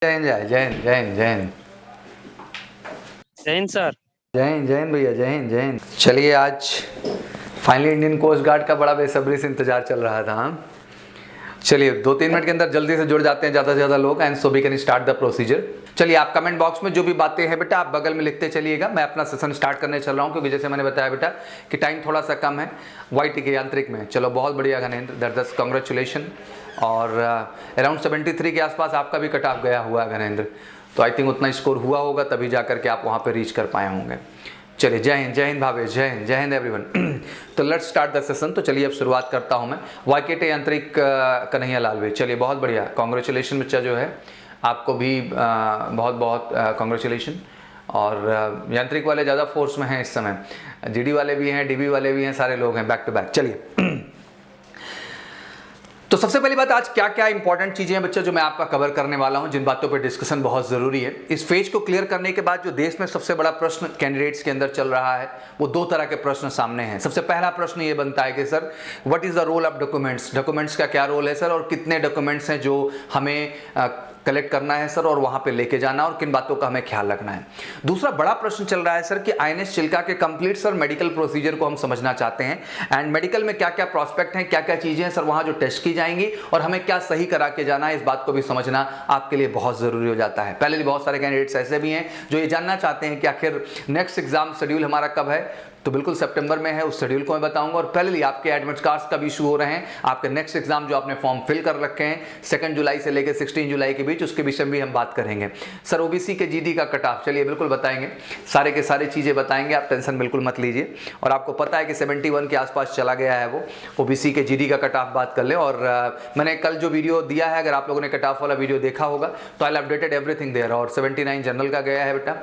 जय हिंद, जय जय हिंद, जय हिंद, जय हिंद। जय हिंद सर। जय हिंद भैया, जय हिंद, जय हिंद। चलिए, आज फाइनली इंडियन कोस्ट गार्ड का बड़ा बेसब्री से इंतजार चल रहा था। चलिए 2-3 मिनट के अंदर जल्दी से जुड़ जाते हैं ज़्यादा से ज़्यादा लोग, and so we can start the procedure. चलिए, आप कमेंट बॉक्स में जो भी बातें हैं बेटा आप बगल में लिखते चलिएगा। मैं अपना सेशन स्टार्ट करने चल रहा हूँ, क्योंकि जैसे मैंने बताया बेटा कि टाइम थोड़ा सा कम है वाईटी के यांत्रिक में। चलो, बहुत बढ़िया घनेंद्र, दरदस कॉन्ग्रेचुलेशन। और अराउंड 73 के आसपास आपका भी कट ऑफ गया हुआ घनेंद्र, तो आई थिंक उतना स्कोर हुआ होगा तभी जा करके आप वहाँ पे रीच कर पाए होंगे। चलिए, जय हिंद भावेश, जय हिंद एवरीवन। तो लेट्स स्टार्ट द सेशन। तो चलिए अब शुरुआत करता हूँ मैं। वाईकेटे यांत्रिक कन्हैया लाल भाई, चलिए बहुत बढ़िया, कॉन्ग्रेचुलेशन बच्चा जो है आपको भी बहुत बहुत कॉन्ग्रेचुलेशन। और यांत्रिक वाले ज़्यादा फोर्स में हैं इस समय, जीडी वाले भी हैं, डीबी वाले भी हैं, सारे लोग हैं बैक टू बैक। चलिए तो सबसे पहली बात, आज क्या क्या इंपॉर्टेंट चीजें हैं बच्चा जो मैं आपका कवर करने वाला हूं, जिन बातों पे डिस्कशन बहुत जरूरी है। इस फेज को क्लियर करने के बाद जो देश में सबसे बड़ा प्रश्न कैंडिडेट्स के अंदर चल रहा है, वो 2 तरह के प्रश्न सामने हैं। सबसे पहला प्रश्न ये बनता है कि sir what is the role of documents, documents का क्या रोल है सर, और कितने डॉक्यूमेंट्स हैं जो हमें कलेक्ट करना है सर, और वहां पे लेके जाना, और किन बातों का हमें ख्याल रखना है। दूसरा बड़ा प्रश्न चल रहा है सर कि आईएनएस चिल्का के कंप्लीट सर मेडिकल प्रोसीजर को हम समझना चाहते हैं, एंड मेडिकल में क्या क्या प्रोस्पेक्ट हैं, क्या क्या चीजें हैं सर वहां जो टेस्ट की जाएंगी, और हमें क्या सही करा के जाना है, इस बात को भी समझना आपके लिए बहुत जरूरी हो जाता है। पहले भी बहुत सारे कैंडिडेट्स ऐसे भी हैं जो ये जानना चाहते हैं कि आखिर नेक्स्ट एग्जाम शेड्यूल हमारा कब है, तो बिल्कुल सितंबर में है, उस शेड्यूल को मैं बताऊंगा। और पहले आपके एडमिट कार्ड्स कब इशू हो रहे हैं, आपके नेक्स्ट एग्जाम जो आपने फॉर्म फिल कर रखे हैं 2 जुलाई से लेकर 16 जुलाई के बीच, उसके विषय में भी हम बात करेंगे। सर ओबीसी के जीडी का कट ऑफ, चलिए बिल्कुल बताएंगे, सारे के सारे चीजें बताएंगे, आप टेंशन बिल्कुल मत लीजिए। और आपको पता है कि 71 के आसपास चला गया है वो ओबीसी के जीडी का कट ऑफ, बात कर ले। और मैंने कल जो वीडियो दिया है, अगर आप लोगों ने कट ऑफ वाला वीडियो देखा होगा तो आई अपडेटेड एवरीथिंग देयर। और 79 जनरल का गया है बेटा,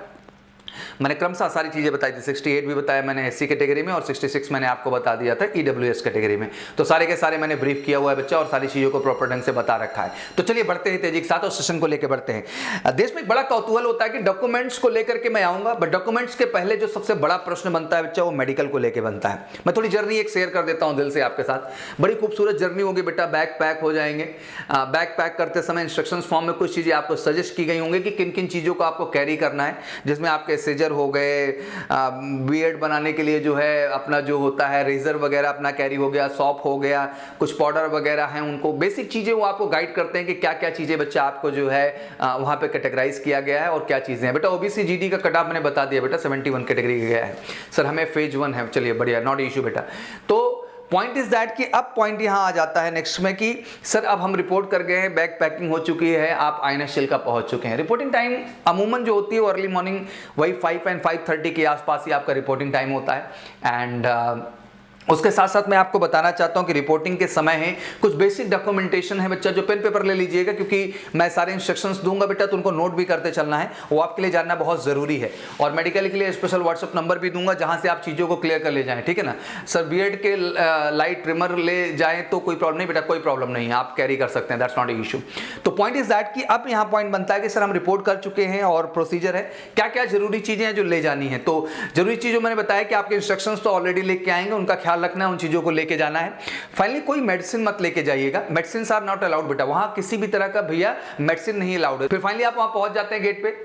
मैंने क्रमशः सारी चीजें बताई थी। 68 भी बताया मैंने एससी कैटेगरी में, और 66 मैंने आपको बता दिया था ईडब्ल्यूएस कैटेगरी में। तो सारे के सारे मैंने ब्रीफ किया हुआ है बच्चा, और सारी चीजों को प्रॉपर ढंग से बता रखा है। तो चलिए बढ़ते हैं तेजी के साथ और सेशन को लेकर बढ़ते हैं। देश में एक बड़ा कौतूहल होता है कि डॉक्यूमेंट्स को लेकर के मैं आऊंगा, बट डॉक्यूमेंट्स के पहले जो सबसे बड़ा प्रश्न बनता है बच्चा, वो मेडिकल को लेकर बनता है। मैं थोड़ी जर्नी एक शेयर कर देता हूं दिल से आपके साथ। बड़ी खूबसूरत जर्नी होगी बेटा, बैग पैक हो जाएंगे। बैग पैक करते समय इंस्ट्रक्शंस फॉर्म में कुछ चीजें आपको सजेस्ट की गई होंगी कि किन किन चीजों को आपको कैरी करना है, जिसमें आपके सीजर हो गए, बीएड बनाने के लिए जो है अपना जो होता है रेजर वगैरह अपना कैरी हो गया, सॉप हो गया, कुछ पाउडर वगैरह हैं, उनको बेसिक चीजें वो आपको गाइड करते हैं कि क्या क्या चीजें बच्चा आपको जो है वहां पे कैटेगराइज किया गया है और क्या चीजें हैं। बेटा ओबीसी जीडी का कट ऑफ मैंने बता दिया बेटा, 71 कैटेगरी गया है सर, हमें फेज 1 है। चलिए बढ़िया, नॉट इशू बेटा। तो पॉइंट इज दैट कि अब पॉइंट यहां आ जाता है नेक्स्ट में कि सर अब हम रिपोर्ट कर गए हैं, बैग पैकिंग हो चुकी है, आप आईएनएस चिल्का पहुंच चुके हैं। रिपोर्टिंग टाइम अमूमन जो होती है वो अर्ली मॉर्निंग वही 5 and 5:30 के आसपास ही आपका रिपोर्टिंग टाइम होता है। एंड उसके साथ साथ मैं आपको बताना चाहता हूं कि रिपोर्टिंग के समय है कुछ बेसिक डॉक्यूमेंटेशन है बच्चा, जो पेन पेपर ले लीजिएगा, क्योंकि मैं सारे इंस्ट्रक्शंस दूंगा बेटा, तो उनको नोट भी करते चलना है, वो आपके लिए जानना बहुत जरूरी है। और मेडिकल के लिए स्पेशल व्हाट्सएप नंबर भी दूंगा जहां से आप चीजों को क्लियर कर ले जाएं, ठीक है ना सर। बीएड के लाइट ट्रिमर ले जाएं तो कोई प्रॉब्लम नहीं बेटा, कोई प्रॉब्लम नहीं है, आप कैरी कर सकते हैं, दैट्स नॉट ए इशू। तो पॉइंट इज दैट कि अब यहाँ पॉइंट बनता है कि सर हम रिपोर्ट कर चुके हैं और प्रोसीजर है, क्या क्या जरूरी चीजें हैं जो ले जानी है। तो जरूरी चीजों मैंने बताया कि आपके इंस्ट्रक्शंस तो ऑलरेडी लेके आएंगे, उनका ख्याल रखना है, उन चीजों को लेके जाना है। फाइनली कोई मेडिसिन मत लेके जाइएगा, मेडिसिन आर नॉट अलाउड बेटा, वहां किसी भी तरह का भैया मेडिसिन नहीं अलाउड है। फिर फाइनली आप वहां पहुंच जाते हैं गेट पे।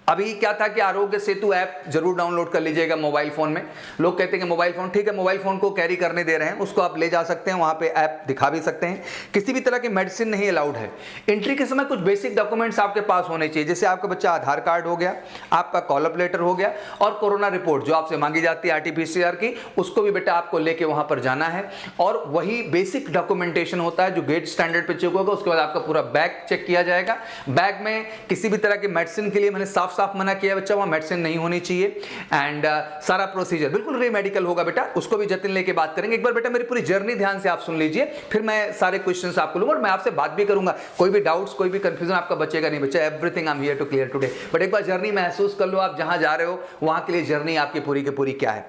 अभी क्या था कि आरोग्य सेतु ऐप जरूर डाउनलोड कर लीजिएगा मोबाइल फोन में। लोग कहते हैं कि मोबाइल फोन, ठीक है मोबाइल फोन को कैरी करने दे रहे हैं, उसको आप ले जा सकते हैं, वहां पे ऐप दिखा भी सकते हैं। किसी भी तरह की मेडिसिन नहीं अलाउड है। एंट्री के समय कुछ बेसिक डॉक्यूमेंट्स आपके पास होने चाहिए, जैसे आपका बच्चा आधार कार्ड हो गया, आपका कॉल अप लेटर हो गया, और कोरोना रिपोर्ट जो आपसे मांगी जाती है आरटीपीसीआर की, उसको भी बेटा आपको लेके वहां पर जाना है। और वही बेसिक डॉक्यूमेंटेशन होता है जो गेट स्टैंडर्ड पे चेक होगा। उसके बाद आपका पूरा बैग चेक किया जाएगा। बैग में किसी भी तरह की मेडिसिन के लिए मैंने साफ साफ मना किया बच्चा, वहां मेडिसिन नहीं होनी चाहिए। एंड सारा प्रोसीजर बिल्कुल री मेडिकल होगा बेटा, उसको भी जतिन लेके बात करेंगे। एक बार बेटा मेरी पूरी जर्नी ध्यान से आप सुन लीजिए, फिर मैं सारे क्वेश्चंस आपको लूंगा और मैं आपसे बात भी करूंगा। कोई भी डाउट्स, कोई भी कंफ्यूजन आपका बचेगा नहीं बच्चा, everything I am here to clear today. But एक बार जर्नी महसूस कर लो, आप जहां जा रहे हो वहां के लिए जर्नी आपकी पूरी की पूरी क्या है।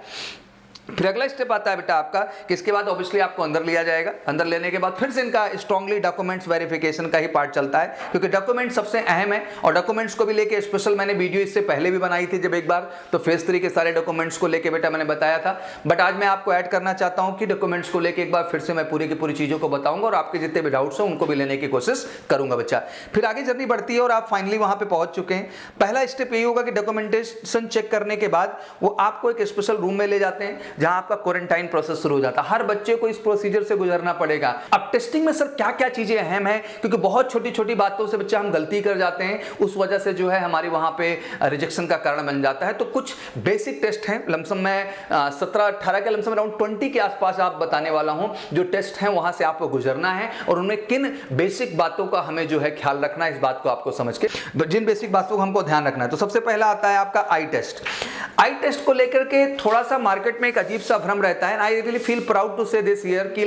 फिर अगला स्टेप आता है बेटा आपका कि इसके बाद ऑब्वियसली आपको अंदर लिया जाएगा। अंदर लेने के बाद फिर से इनका स्ट्रांगली डॉक्यूमेंट्स वेरिफिकेशन का ही पार्ट चलता है, क्योंकि डॉक्यूमेंट सबसे अहम है। और डॉक्यूमेंट्स को भी लेके स्पेशल मैंने वीडियो इससे पहले भी बनाई थी जब एक बार, तो फेज 3 के सारे डॉक्यूमेंट्स को लेके बेटा मैंने बताया था। बट आज मैं आपको ऐड करना चाहता हूं कि डॉक्यूमेंट्स को लेके एक बार फिर से मैं पूरी की पूरी चीजों को बताऊंगा और आपके जितने भी डाउट्स हैं उनको भी लेने की कोशिश करूंगा बच्चा। फिर आगे जर्नी बढ़ती है और आप फाइनली वहां पे पहुंच चुके हैं। पहला स्टेप यही होगा कि डॉक्यूमेंटेशन चेक करने के बाद वो आपको एक स्पेशल रूम में ले जाते हैं जहां आपका क्वारंटाइन प्रोसेस शुरू हो जाता है। हर बच्चे को इस प्रोसीजर से गुजरना पड़ेगा। अब टेस्टिंग में सर क्या क्या चीजें अहम है, क्योंकि बहुत छोटी छोटी बातों से बच्चा हम गलती कर जाते हैं, उस वजह से जो है हमारी वहां पे रिजेक्शन का कारण बन जाता है। तो कुछ बेसिक टेस्ट हैं, लमसम मैं 17-18 के लमसम अराउंड 20 के आसपास आप बताने वाला हूं जो टेस्ट हैं, वहां से आपको गुजरना है और उनमें किन बेसिक बातों का हमें जो है ख्याल रखना है, इस बात को आपको समझ के जिन बेसिक बातों को हमको ध्यान रखना है। तो सबसे पहला आता है आपका आई टेस्ट। आई टेस्ट को लेकर के थोड़ा सा मार्केट में एक अजीब सा भ्रम रहता है। I really feel proud to say this year कि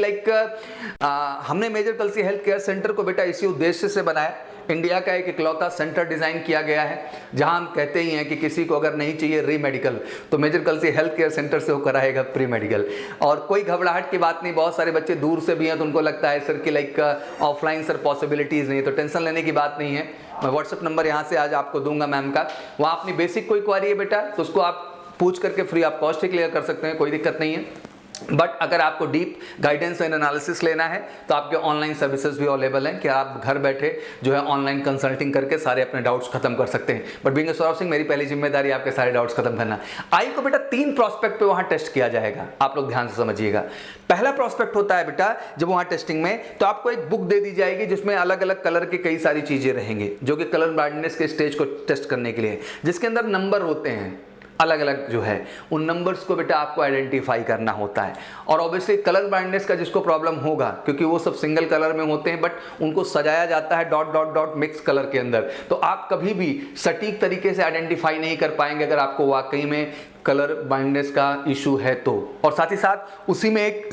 हमने major Kalsi health care centre को बेटा इसी उद्देश्य से बनाया। इंडिया का एक इकलौता सेंटर डिजाइन किया गया है जहां हम कहते ही हैं कि किसी को अगर नहीं चाहिए री मेडिकल तो major Kalsi health care centre से वो कराएगा प्री मेडिकल। और कोई घबराहट की बात नहीं, बहुत सारे बच्चे दूर से भी हैं तो उनको लगता है सर कि ऑफलाइन सर पॉसिबिलिटीज नहीं, तो टेंशन लेने की बात नहीं है। मैं व्हाट्सएप नंबर यहाँ से आज आपको दूंगा मैम का, वहाँ अपनी बेसिक कोई क्वारी है बेटा तो उसको आप पूछ करके फ्री आप कॉस्ट ही क्लियर कर सकते हैं, कोई दिक्कत नहीं है। बट अगर आपको डीप गाइडेंस एंड एनालिसिस लेना है तो आपके ऑनलाइन सर्विसेज भी अवेलेबल हैं कि आप घर बैठे जो है ऑनलाइन कंसल्टिंग करके सारे अपने डाउट्स खत्म कर सकते हैं। बट बीइंग सौरभ सिंह मेरी पहली जिम्मेदारी आपके सारे डाउट्स खत्म करना। आई को बेटा 3 प्रोस्पेक्ट पे वहां टेस्ट किया जाएगा, आप लोग ध्यान से समझिएगा। पहला प्रोस्पेक्ट होता है बेटा जब वहां टेस्टिंग में तो आपको एक बुक दे दी जाएगी जिसमें अलग अलग कलर की कई सारी चीजें रहेंगी जो कि कलर ब्लाइंडनेस के स्टेज को टेस्ट करने के लिए, जिसके अंदर नंबर होते हैं अलग अलग जो है, उन नंबर्स को बेटा आपको आइडेंटिफाई करना होता है। और ऑब्वियसली कलर ब्लाइंडनेस का जिसको प्रॉब्लम होगा, क्योंकि वो सब सिंगल कलर में होते हैं बट उनको सजाया जाता है dot dot dot mix colour के अंदर, तो आप कभी भी सटीक तरीके से आइडेंटिफाई नहीं कर पाएंगे अगर आपको वाकई में कलर ब्लाइंडनेस का इशू है तो। और साथ ही साथ उसी में एक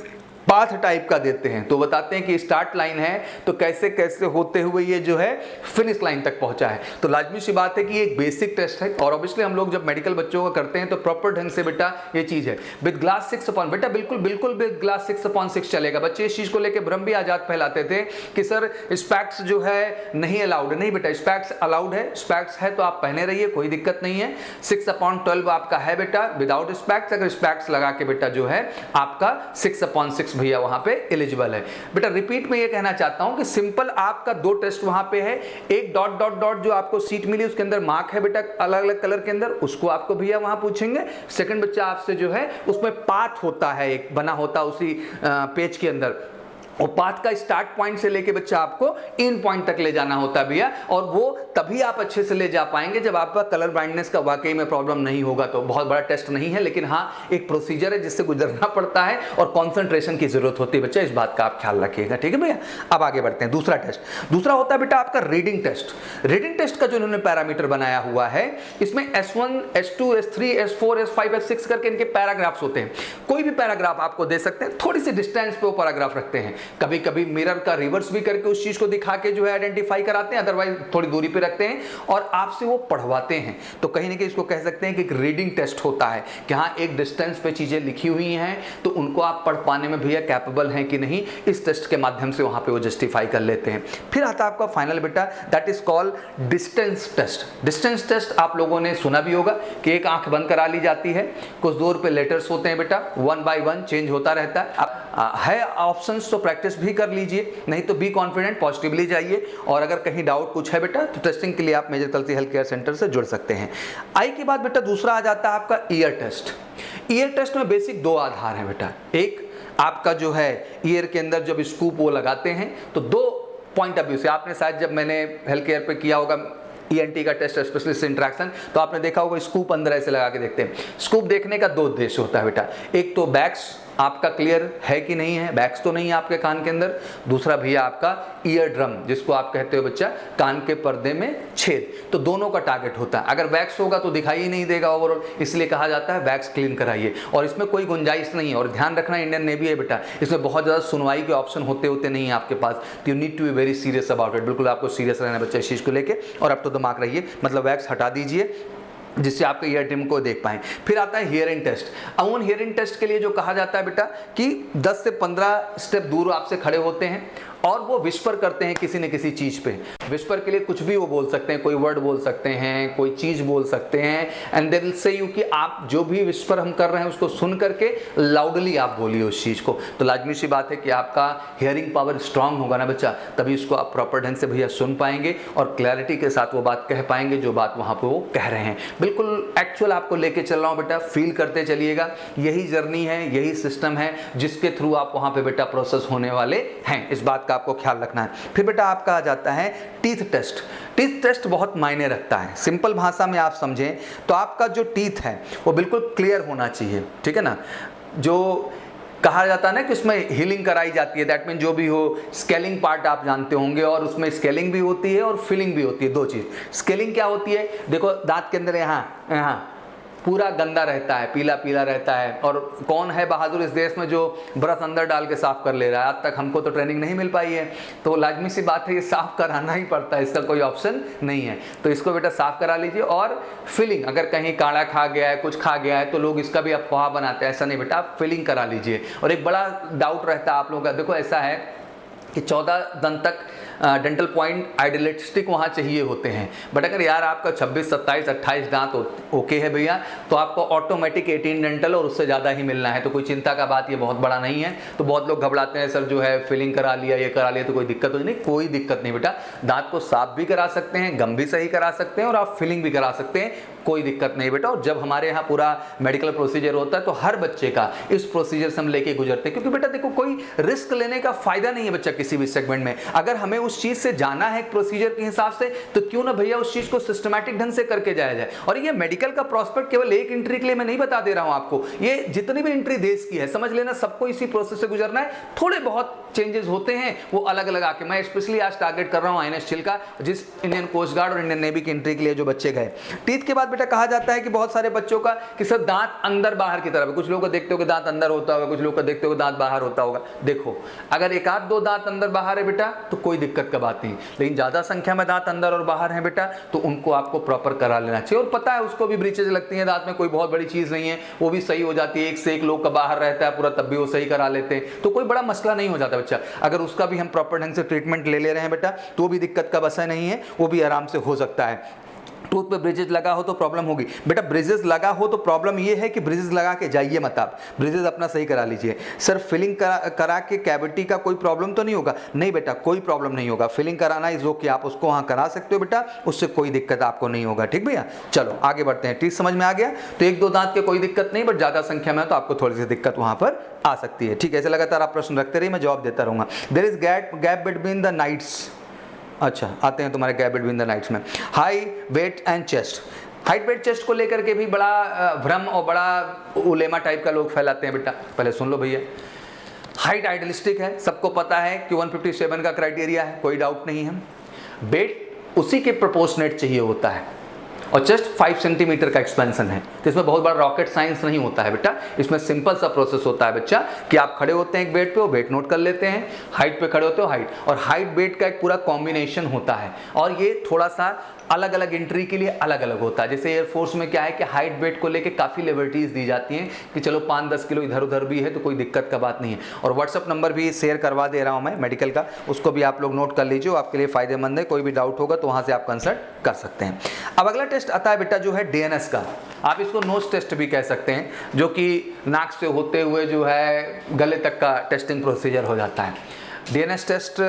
पाथ टाइप का देते हैं, तो बताते हैं कि स्टार्ट लाइन है तो कैसे कैसे होते हुए ये जो है फिनिश लाइन तक पहुंचा है। तो लाजमी सी बात है कि ये एक बेसिक टेस्ट है और ऑब्वियसली हम लोग जब मेडिकल बच्चों का करते हैं तो प्रॉपर ढंग से बेटा ये चीज है विद ग्लास 6/, बेटा बिल्कुल बिल्कुल विद ग्लास 6/6 चलेगा। बच्चे इस चीज को लेकर भ्रम भी आजाद फैलाते थे कि सर स्पैक्स जो है नहीं अलाउड, नहीं बेटा स्पैक्स अलाउड है, स्पैक्स है तो आप पहने रहिए, कोई दिक्कत नहीं है। 6/12 आपका है बेटा विदाउट स्पैक्स, अगर स्पैक्स लगा के बेटा जो है आपका 6/6 भैया वहां पे एलिजिबल है। बेटा रिपीट में ये कहना चाहता हूं कि सिंपल आपका 2 टेस्ट वहां पे है, एक डॉट डॉट डॉट जो आपको सीट मिली उसके अंदर मार्क है बेटा अलग अलग कलर के अंदर, उसको आपको भैया वहां पूछेंगे। सेकंड बच्चा आपसे जो है उसमें पाथ होता है, एक बना होता उसी पेज के अंदर, और पाथ का स्टार्ट पॉइंट से लेके बच्चा आपको इन पॉइंट तक ले जाना होता है भैया, और वो तभी आप अच्छे से ले जा पाएंगे जब आपका कलर ब्लाइंडनेस का वाकई में प्रॉब्लम नहीं होगा। तो बहुत बड़ा टेस्ट नहीं है लेकिन हाँ एक प्रोसीजर है जिससे गुजरना पड़ता है और कॉन्सेंट्रेशन की जरूरत होती है बच्चा, इस बात का आप ख्याल रखिएगा, ठीक है भैया। अब आगे बढ़ते हैं। दूसरा टेस्ट, दूसरा होता है बेटा आपका रीडिंग टेस्ट। रीडिंग टेस्ट का जो इन्होंने पैरामीटर बनाया हुआ है इसमें S1, S2, S3, S4, S5, S6 करके इनके पैराग्राफ्स होते हैं। कोई भी पैराग्राफ आपको दे सकते हैं, थोड़ी सी डिस्टेंस पे वो पैराग्राफ रखते हैं, कभी कभी मिरर का रिवर्स भी करके उस चीज को दिखा के जो है आइडेंटिफाई कराते हैं, अदरवाइज थोड़ी दूरी पे रखते हैं और आपसे वो पढ़वाते हैं। तो कहीं ना कहीं इसको कह सकते हैं कि एक रीडिंग टेस्ट होता है कि हाँ एक डिस्टेंस पे चीजें लिखी हुई हैं तो उनको आप पढ़ पाने में भैया कैपेबल हैं कि नहीं, इस टेस्ट के माध्यम से वहां पे वो जस्टिफाई कर लेते हैं। फिर आता है आपका फाइनल बेटा, that is called distance test. Distance test आप लोगों ने सुना भी होगा कि एक आंख बंद करा ली जाती है, कुछ दूर पे लेटर्स होते हैं बेटा, 1 by 1 चेंज होता रहता है ऑप्शंस तो प्रैक्टिस भी कर लीजिए, नहीं तो बी कॉन्फिडेंट, पॉजिटिवली जाइए। और अगर कहीं डाउट कुछ है बेटा तो टेस्टिंग के लिए आप major Kalsi health care centre से जुड़ सकते हैं। आई के बाद बेटा दूसरा आ जाता है आपका ईयर टेस्ट। ईयर टेस्ट में बेसिक 2 आधार हैं बेटा, एक आपका जो है ईयर के अंदर जब स्कूप वो लगाते हैं तो 2 पॉइंट ऑफ व्यू से, आपने शायद जब मैंने हेल्थ केयर पे किया होगा ENT का टेस्ट स्पेशलिस्ट इंटरेक्शन तो आपने देखा होगा स्कूप अंदर ऐसे लगा के देखते हैं। स्कूप देखने का 2 उद्देश्य होता है बेटा, एक तो बैक्स आपका क्लियर है कि नहीं है, बैक्स तो नहीं है आपके कान के अंदर, दूसरा भैया आपका ईयर ड्रम जिसको आप कहते हो बच्चा कान के पर्दे में छेद, तो दोनों का टारगेट होता है। अगर बैक्स होगा तो दिखाई ही नहीं देगा ओवरऑल, इसलिए कहा जाता है बैक्स क्लीन कराइए। और इसमें कोई गुंजाइश नहीं है, और ध्यान रखना इंडियन नेवी है बेटा, इसमें बहुत ज़्यादा सुनवाई के ऑप्शन होते होते नहीं है आपके पास, तो you need to be very serious about it. बिल्कुल आपको सीरियस रहना बच्चा इस चीज़ को लेकर, और अब तो दिमाग रहिए, मतलब वैक्स हटा दीजिए जिससे आप ईयर टिम को देख पाएं। फिर आता है हियरिंग टेस्ट। अमूमन हियरिंग टेस्ट के लिए जो कहा जाता है बेटा कि 10 से 15 स्टेप दूर आपसे खड़े होते हैं और वो विस्पर करते हैं किसी न किसी चीज पे। विस्पर के लिए कुछ भी वो बोल सकते हैं, कोई वर्ड बोल सकते हैं, कोई चीज बोल सकते हैं, and they will say you कि आप जो भी विस्पर हम कर रहे हैं उसको सुन करके लाउडली आप बोलिए उस चीज को। तो लाजमी सी बात है कि आपका हियरिंग पावर स्ट्रांग होगा ना बच्चा, तभी उसको आप प्रॉपर ढंग से भैया सुन पाएंगे और क्लैरिटी के साथ वो बात कह पाएंगे जो बात वहां पे वो कह रहे हैं। बिल्कुल एक्चुअल आपको लेके चल रहा हूं बेटा, फील करते चलिएगा। यही जर्नी है, यही सिस्टम है जिसके थ्रू आप वहां पे बेटा प्रोसेस होने वाले हैं। इस बात का आपको ख्याल रखना है। फिर बेटा आपका आ जाता है टीथ टेस्ट। टीथ टेस्ट बहुत मायने रखता है। सिंपल भाषा में आप समझें तो आपका जो टीथ है वो बिल्कुल क्लियर होना चाहिए, ठीक है ना। जो कहा जाता है ना कि उसमें हीलिंग कराई जाती है, दैट मीन जो भी हो, स्केलिंग पार्ट आप जानते होंगे, और उसमें स्केलिंग भी होती है और फिलिंग भी होती है, दो चीज। स्केलिंग क्या होती है, देखो दांत के अंदर यहाँ पूरा गंदा रहता है, पीला पीला रहता है, और कौन है बहादुर इस देश में जो ब्रश अंदर डाल के साफ कर ले रहा है। आज तक हमको तो ट्रेनिंग नहीं मिल पाई है, तो लाजमी सी बात है ये साफ कराना ही पड़ता है, इसका कोई ऑप्शन नहीं है। तो इसको बेटा साफ करा लीजिए। और फिलिंग, अगर कहीं काढ़ा खा गया है, कुछ खा गया है, तो लोग इसका भी अफवाह बनाते हैं, ऐसा नहीं बेटा, आप फिलिंग करा लीजिए। और एक बड़ा डाउट रहता है आप लोगों का, देखो ऐसा है कि 14 दंत तक डेंटल पॉइंट आइडियलिस्टिक वहाँ चाहिए होते हैं, बट अगर यार आपका 26, 27, 28 दांत ओके है भैया, तो आपको ऑटोमेटिक 18 डेंटल और उससे ज़्यादा ही मिलना है। तो कोई चिंता का बात ये बहुत बड़ा नहीं है। तो बहुत लोग घबराते हैं, सर जो है फिलिंग करा लिया, ये करा लिया तो कोई दिक्कत हो नहीं। कोई दिक्कत नहीं बेटा, दांत को साफ भी करा सकते हैं, गम भी सही करा सकते हैं और आप फिलिंग भी करा सकते हैं, कोई दिक्कत नहीं बेटा। और जब हमारे यहाँ पूरा मेडिकल प्रोसीजर होता है तो हर बच्चे का इस प्रोसीजर से हम लेके गुजरते हैं, क्योंकि बेटा देखो कोई रिस्क लेने का फायदा नहीं है बच्चा किसी भी सेगमेंट में। अगर हमें उस चीज से जाना है प्रोसीजर के हिसाब से, तो क्यों ना भैया उस चीज को सिस्टमैटिक ढंग से करके जाया जाए। और ये मेडिकल का प्रोस्पेक्ट केवल एक एंट्री के लिए मैं नहीं बता दे रहा हूं आपको, ये जितनी भी एंट्री देश की है समझ लेना, सबको इसी प्रोसेस से गुजरना है। थोड़े बहुत चेंजेस होते हैं वो अलग अलग आके, मैं स्पेशली आज टारगेट कर रहा हूं INS चिल का, जिस इंडियन कोस्ट गार्ड और इंडियन नेवी की एंट्री के लिए जो बच्चे गए। टीथ के बाद बेटा कहा जाता है कि बहुत सारे बच्चों का कि सर दांत अंदर बाहर की तरफ, कुछ लोगों को देखते हो कि दांत अंदर होता होगा, कुछ लोग को देखते हो कि दांत बाहर होता होगा। देखो अगर एक आध दो दांत अंदर बाहर है बेटा तो कोई दिक्कत का बात नहीं, लेकिन ज्यादा संख्या में दांत अंदर और बाहर हैं बेटा तो उनको आपको प्रॉपर करा लेना चाहिए। और पता है उसको भी ब्रीचेज लगती हैं दांत में, कोई बहुत बड़ी चीज नहीं है, वो भी सही हो जाती है। एक से एक लोग का बाहर रहता है पूरा, तब भी वो सही करा लेते हैं, तो कोई बड़ा मसला नहीं हो जाता बच्चा। अगर उसका भी हम प्रॉपर ढंग से ट्रीटमेंट ले रहे हैं बेटा तो भी दिक्कत का विषय नहीं है, वो भी आराम से हो सकता है। टूथ पे ब्रिजेस लगा हो तो प्रॉब्लम होगी बेटा, ब्रिजेस लगा हो तो प्रॉब्लम ये है कि ब्रिजेस लगा के जाइए मत, आप ब्रिजेस अपना सही करा लीजिए। सर फिलिंग करा के कैविटी का कोई प्रॉब्लम तो नहीं होगा? नहीं बेटा कोई प्रॉब्लम नहीं होगा, फिलिंग कराना इज ओके, आप उसको वहां करा सकते हो बेटा, उससे कोई दिक्कत आपको नहीं होगा। ठीक भैया, चलो आगे बढ़ते हैं। ठीक समझ में आ गया? तो एक दो दांत के कोई दिक्कत नहीं, बट ज्यादा संख्या में तो आपको थोड़ी सी दिक्कत वहां पर आ सकती है। ठीक है, ऐसे लगातार आप प्रश्न रखते रहिए, मैं जवाब देता रहूंगा। There is gap between the nights. अच्छा आते हैं तुम्हारे गैप बिटवीन द नाइट्स में। High weight and chest, height weight chest को लेकर के भी बड़ा भ्रम और बड़ा उलेमा टाइप का लोग फैलाते हैं बेटा। पहले सुन लो भैया, हाइट आइडियलिस्टिक है, सबको पता है कि 157 का क्राइटेरिया है, कोई डाउट नहीं है। वेट उसी के प्रोपोर्शनेट चाहिए होता है और चेस्ट 5 सेंटीमीटर का एक्सपेंशन है। तो इसमें बहुत बड़ा रॉकेट साइंस नहीं होता है बेटा, इसमें सिंपल सा प्रोसेस होता है बच्चा कि आप खड़े होते हैं एक वेट पे, वो वेट नोट कर लेते हैं, हाइट पे खड़े होते हो हाइट, और हाइट वेट का एक पूरा कॉम्बिनेशन होता है। और ये थोड़ा सा अलग अलग एंट्री के लिए अलग अलग होता है। जैसे एयरफोर्स में क्या है कि हाइट वेट को लेके काफ़ी लिबर्टीज दी जाती हैं कि चलो 5-10 किलो इधर उधर भी है तो कोई दिक्कत का बात नहीं है। और व्हाट्सअप नंबर भी शेयर करवा दे रहा हूं मैं मेडिकल का, उसको भी आप लोग नोट कर लीजिए, आपके लिए फायदेमंद है। कोई भी डाउट होगा तो वहां से आप कंसल्ट कर सकते हैं। अब अगला टेस्ट आता है बेटा जो है DNS का, आप इसको नोज टेस्ट भी कह सकते हैं, जो कि नाक से होते हुए जो है गले तक का टेस्टिंग प्रोसीजर हो जाता है। DNS टेस्ट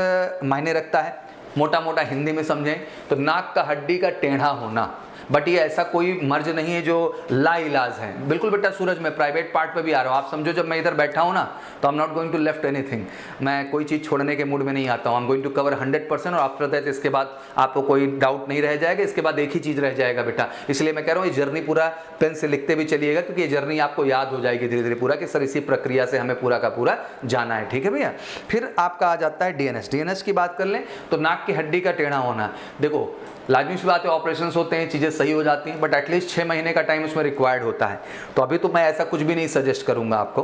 मायने रखता है, मोटा मोटा हिंदी में समझें तो नाक का हड्डी का टेढ़ा होना, बट ये ऐसा कोई मर्ज नहीं है जो लाइलाज है। बिल्कुल बेटा सूरज में प्राइवेट पार्ट पे भी आ रहा हूँ, आप समझो जब मैं इधर बैठा हूँ ना तो I am not going to left anything, मैं कोई चीज़ छोड़ने के मूड में नहीं आता हूँ। I am going to cover 100% और आफ्टर दैट इसके बाद आपको कोई डाउट नहीं रह जाएगा, इसके बाद एक ही चीज़ रह जाएगा बेटा। इसलिए मैं कह रहा हूँ ये जर्नी पूरा पेन से लिखते भी चलिएगा, क्योंकि ये जर्नी आपको याद हो जाएगी धीरे धीरे पूरा कि सर इसी प्रक्रिया से हमें पूरा का पूरा जाना है। ठीक है भैया, फिर आपका आ जाता है DNS की बात कर लें तो नाक की हड्डी का टेढ़ा होना। देखो लाजमी सी बात है, ऑपरेशंस होते हैं, चीज़ें सही हो जाती हैं, बट एटलीस्ट 6 महीने का टाइम उसमें रिक्वायर्ड होता है। तो अभी तो मैं ऐसा कुछ भी नहीं सजेस्ट करूंगा आपको,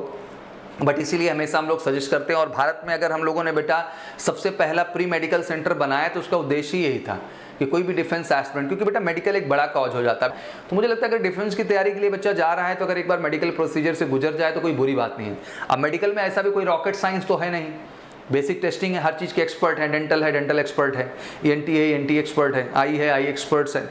बट इसीलिए हमेशा हम लोग सजेस्ट करते हैं। और भारत में अगर हम लोगों ने बेटा सबसे पहला प्री मेडिकल सेंटर बनाया तो उसका उद्देश्य यही था कि कोई भी डिफेंस एस्पिरेंट, क्योंकि बेटा मेडिकल एक बड़ा कॉज हो जाता है। तो मुझे लगता है अगर डिफेंस की तैयारी के लिए बच्चा जा रहा है तो अगर एक बार मेडिकल प्रोसीजर से गुजर जाए तो कोई बुरी बात नहीं है। अब मेडिकल में ऐसा भी कोई रॉकेट साइंस तो है नहीं, बेसिक टेस्टिंग है, हर चीज़ के एक्सपर्ट है, डेंटल एक्सपर्ट है, ENT है ENT एक्सपर्ट है, आई है आई एक्सपर्ट्स है,